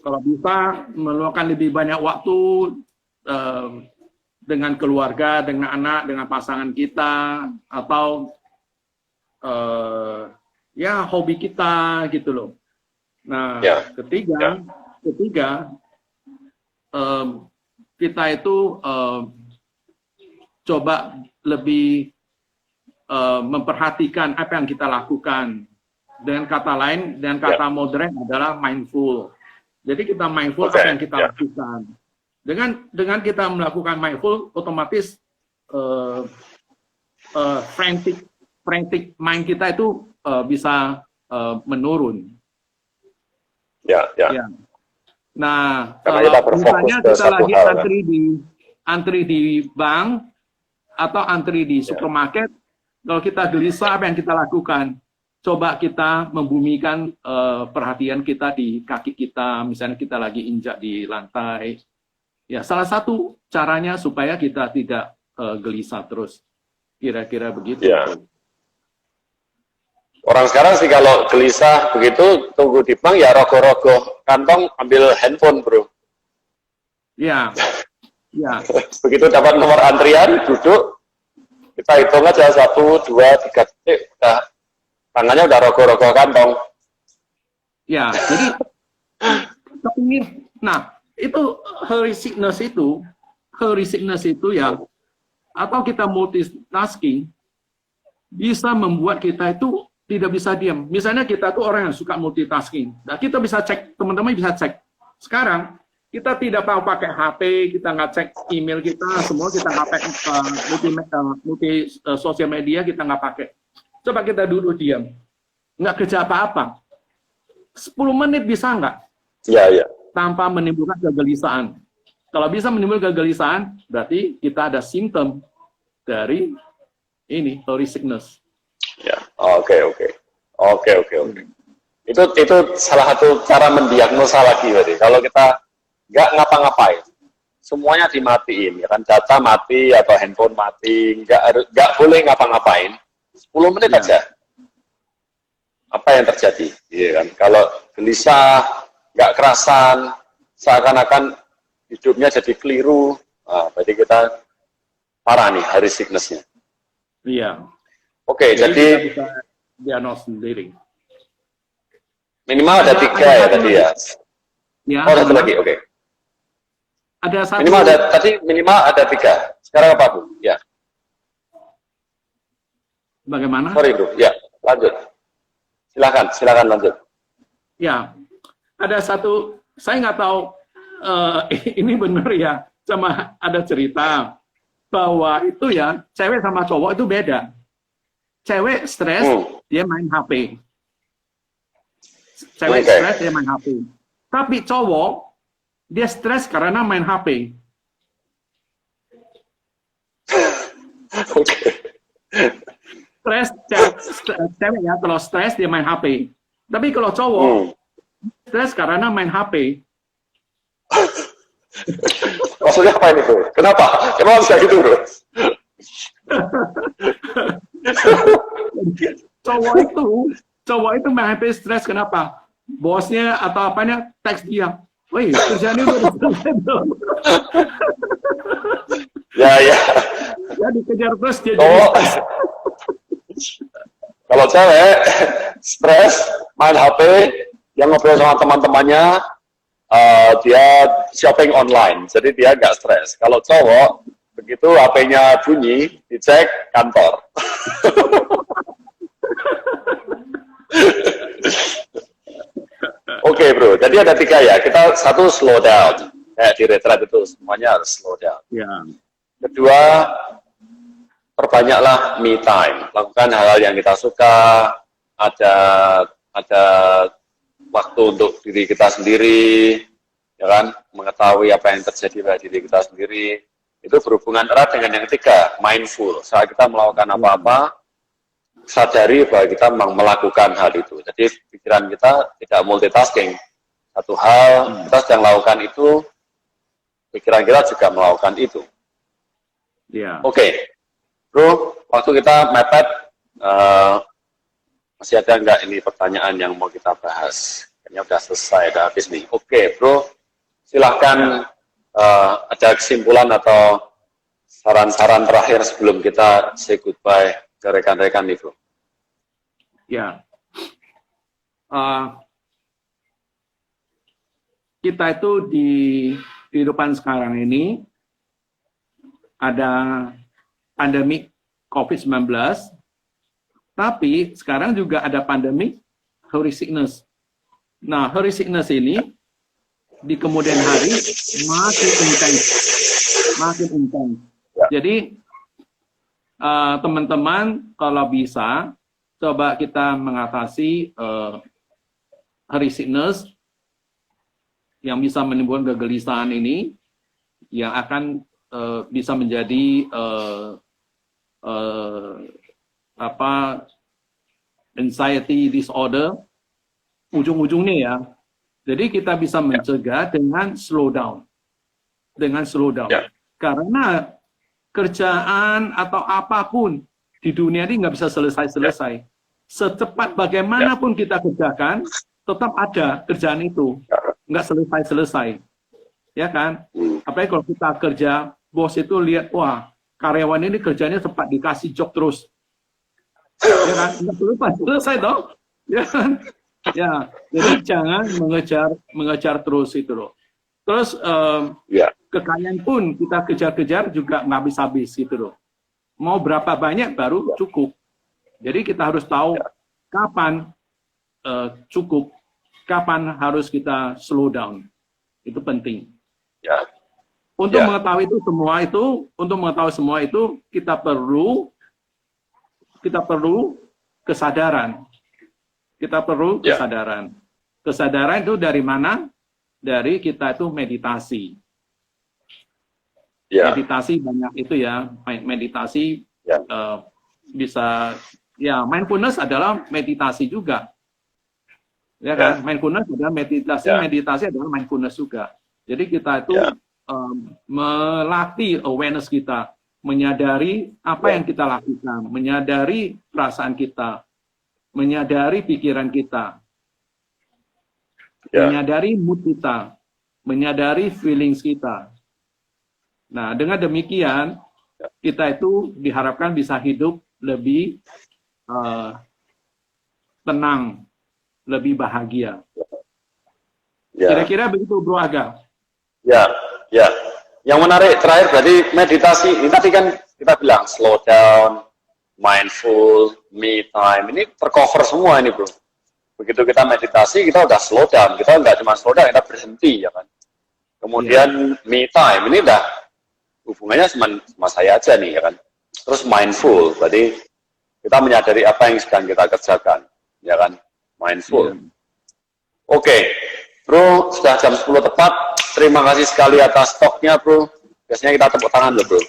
Kalau bisa meluangkan lebih banyak waktu dengan keluarga, dengan anak, dengan pasangan kita, atau ya hobi kita gitu loh. Nah, ketiga kita itu coba lebih memperhatikan apa yang kita lakukan. Dengan kata lain, dengan kata modern adalah mindful. Jadi kita mindful apa yang kita lakukan. Dengan kita melakukan mindful, otomatis frantic mind kita itu bisa menurun. Ya. Nah, kalau misalnya kita lagi antri di bank atau antri di supermarket, kalau kita gelisah, apa yang kita lakukan? Coba kita membumikan perhatian kita di kaki kita, misalnya kita lagi injak di lantai. Ya, salah satu caranya supaya kita tidak gelisah terus. Kira-kira begitu. Ya. Orang sekarang sih kalau gelisah begitu, tunggu di bank ya rogoh-rogoh kantong, ambil handphone, bro. Ya. Begitu dapat nomor antrian, duduk, kita hitung aja 1, 2, 3 detik, udah tangannya udah rogoh-rogoh kantong. Ya, jadi nah itu hurry sickness itu ya, atau kita multitasking bisa membuat kita itu tidak bisa diam. Misalnya kita tuh orang yang suka multitasking. Nah, kita bisa cek, teman-teman bisa cek. Sekarang kita tidak mau pakai HP, kita nggak cek email kita, semua kita nggak pakai multi sosial media, kita nggak pakai. Coba kita duduk diam, nggak kerja apa-apa. 10 menit bisa nggak? Ya. Tanpa menimbulkan kegelisahan. Kalau bisa menimbulkan kegelisahan, berarti kita ada simptom dari ini, hurry sickness. Ya, oke. Itu salah satu cara mendiagnosa lagi, berarti. Kalau kita nggak ngapa-ngapain, semuanya dimatiin, ya kan, data mati atau handphone mati, nggak boleh ngapa-ngapain, 10 menit aja. Apa yang terjadi? Iya kan? Kalau gelisah, nggak kerasan, seakan-akan hidupnya jadi keliru, berarti kita parah nih hurry sickness-nya. Iya. Oke, jadi kita bisa diagnos sendiri. Minimal ada 3 ya tadi ya. Ya. Oh, satu lagi, oke. Ada satu. Minimal ada 3. Sekarang apa, Bu? Ya. Bagaimana? Sorry, Bro. Ya, lanjut. Silakan lanjut. Ya, ada satu. Saya nggak tahu ini benar ya. Sama ada cerita bahwa itu ya cewek sama cowok itu beda. cewek stres, dia main HP. Cewek Oke. stres, dia main HP. Tapi cowok, dia stres karena main HP. Oke. Stres, cewek ya, kalau stres dia main HP. Tapi kalau cowok, stres karena main HP. Maksudnya apa ini, Bro? Kenapa? Kenapa bisa gitu, Bro? cowok itu main HP stres kenapa? Bosnya atau apanya teks dia, woi kerjaan ini udah selesai belum? Ya. Ya dikejar terus dia jadi Oh. stres. Kalau cewek stres main HP, yang ngobrol sama teman-temannya, dia shopping online, jadi dia nggak stres. Kalau cowok begitu HP-nya bunyi, dicek kantor. Oke, Bro, jadi ada 3 ya. Kita satu slow down, kayak di retreat itu semuanya harus slow down. Ya. Kedua, perbanyaklah me time, lakukan hal-hal yang kita suka, ada waktu untuk diri kita sendiri, ya kan, mengetahui apa yang terjadi pada diri kita sendiri. Itu berhubungan erat dengan yang ketiga, mindful. Saat kita melakukan apa-apa, sadari bahwa kita memang melakukan hal itu. Jadi pikiran kita tidak multitasking. Satu hal kita sedang lakukan itu, pikiran kita juga melakukan itu. Ya. Oke. Bro, waktu kita mepet, masih ada nggak ini pertanyaan yang mau kita bahas? Kayaknya udah selesai, udah habis nih. Oke, Bro, silahkan ada kesimpulan atau saran-saran terakhir sebelum kita say goodbye ke rekan-rekan nih, Bro. Ya. Kita itu di kehidupan sekarang ini ada pandemi COVID-19, tapi sekarang juga ada pandemi hurry sickness. Nah, hurry sickness ini di kemudian hari makin intens. Jadi teman-teman kalau bisa coba kita mengatasi hurry sickness yang bisa menimbulkan kegelisahan ini, yang akan bisa menjadi anxiety disorder ujung-ujungnya ya. Jadi kita bisa mencegah dengan slow down. Ya. Karena kerjaan atau apapun di dunia ini nggak bisa selesai-selesai. Secepat bagaimanapun kita kerjakan, tetap ada kerjaan itu. Nggak selesai-selesai. Ya kan? Apalagi kalau kita kerja, bos itu lihat, wah, karyawan ini kerjanya cepat, dikasih job terus. Ya kan? Nggak selesai dong. Ya kan? Ya, jadi jangan mengejar terus itu loh. Terus kekayaan pun kita kejar-kejar juga nggak habis-habis gitu loh. Mau berapa banyak baru cukup. Jadi kita harus tahu kapan cukup, kapan harus kita slow down. Itu penting. Ya. Untuk mengetahui semua itu kita perlu kesadaran. Kita perlu kesadaran. Kesadaran itu dari mana? Dari kita itu meditasi. Meditasi banyak itu ya. Meditasi bisa, ya mindfulness adalah meditasi juga. Ya kan? Mindfulness adalah meditasi, meditasi adalah mindfulness juga. Jadi kita itu melatih awareness kita, menyadari apa yang kita lakukan, menyadari perasaan kita, menyadari pikiran kita, menyadari mood kita, menyadari feelings kita. Nah, dengan demikian, kita itu diharapkan bisa hidup lebih tenang, lebih bahagia. Kira-kira begitu, Bro Aga. Ya. Yang menarik terakhir berarti meditasi. Ini tadi kan kita bilang slow down, mindful, me time. Ini tercover semua ini, Bro. Begitu kita meditasi, kita udah slow down. Kita nggak cuma slow down, kita berhenti, ya kan. Kemudian me time, ini udah hubungannya sama saya aja nih, ya kan. Terus mindful, berarti kita menyadari apa yang sedang kita kerjakan, ya kan? Mindful. Oke, Bro, sudah jam 10 tepat. Terima kasih sekali atas talknya, Bro. Biasanya kita tepuk tangan loh, Bro.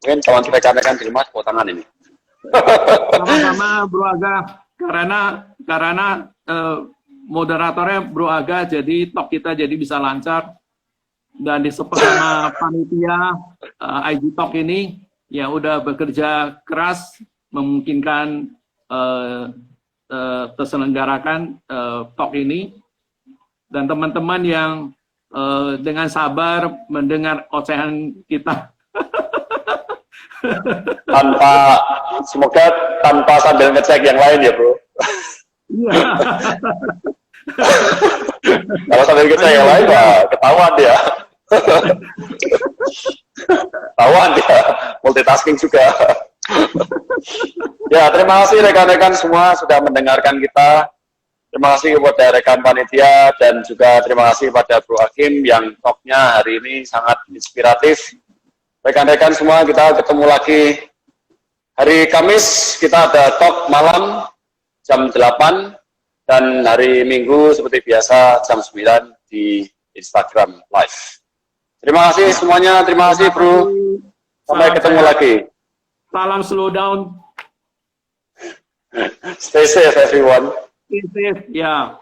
Mungkin kawan rekan-rekan di rumah tepuk tangan ini. Sama-sama Bro Aga, karena moderatornya Bro Aga, jadi talk kita jadi bisa lancar, dan disupport sama panitia IG Talk ini yang udah bekerja keras memungkinkan terselenggarakan talk ini, dan teman-teman yang dengan sabar mendengar ocehan kita. Semoga tanpa sambil ngecek yang lain ya, Bro. Iya. Kalau sambil ngecek yang lain ya ketahuan dia. Ketahuan dia, multitasking juga. Ya, terima kasih rekan-rekan semua sudah mendengarkan kita. Terima kasih kepada rekan panitia dan juga terima kasih pada Bro Hakim yang talknya hari ini sangat inspiratif. Rekan-rekan semua, kita ketemu lagi hari Kamis, kita ada talk malam jam 8 dan hari Minggu seperti biasa jam 9 di Instagram Live. Terima kasih semuanya, terima kasih Bro. Sampai ketemu lagi. Salam slow down. Stay safe everyone. Stay safe, ya.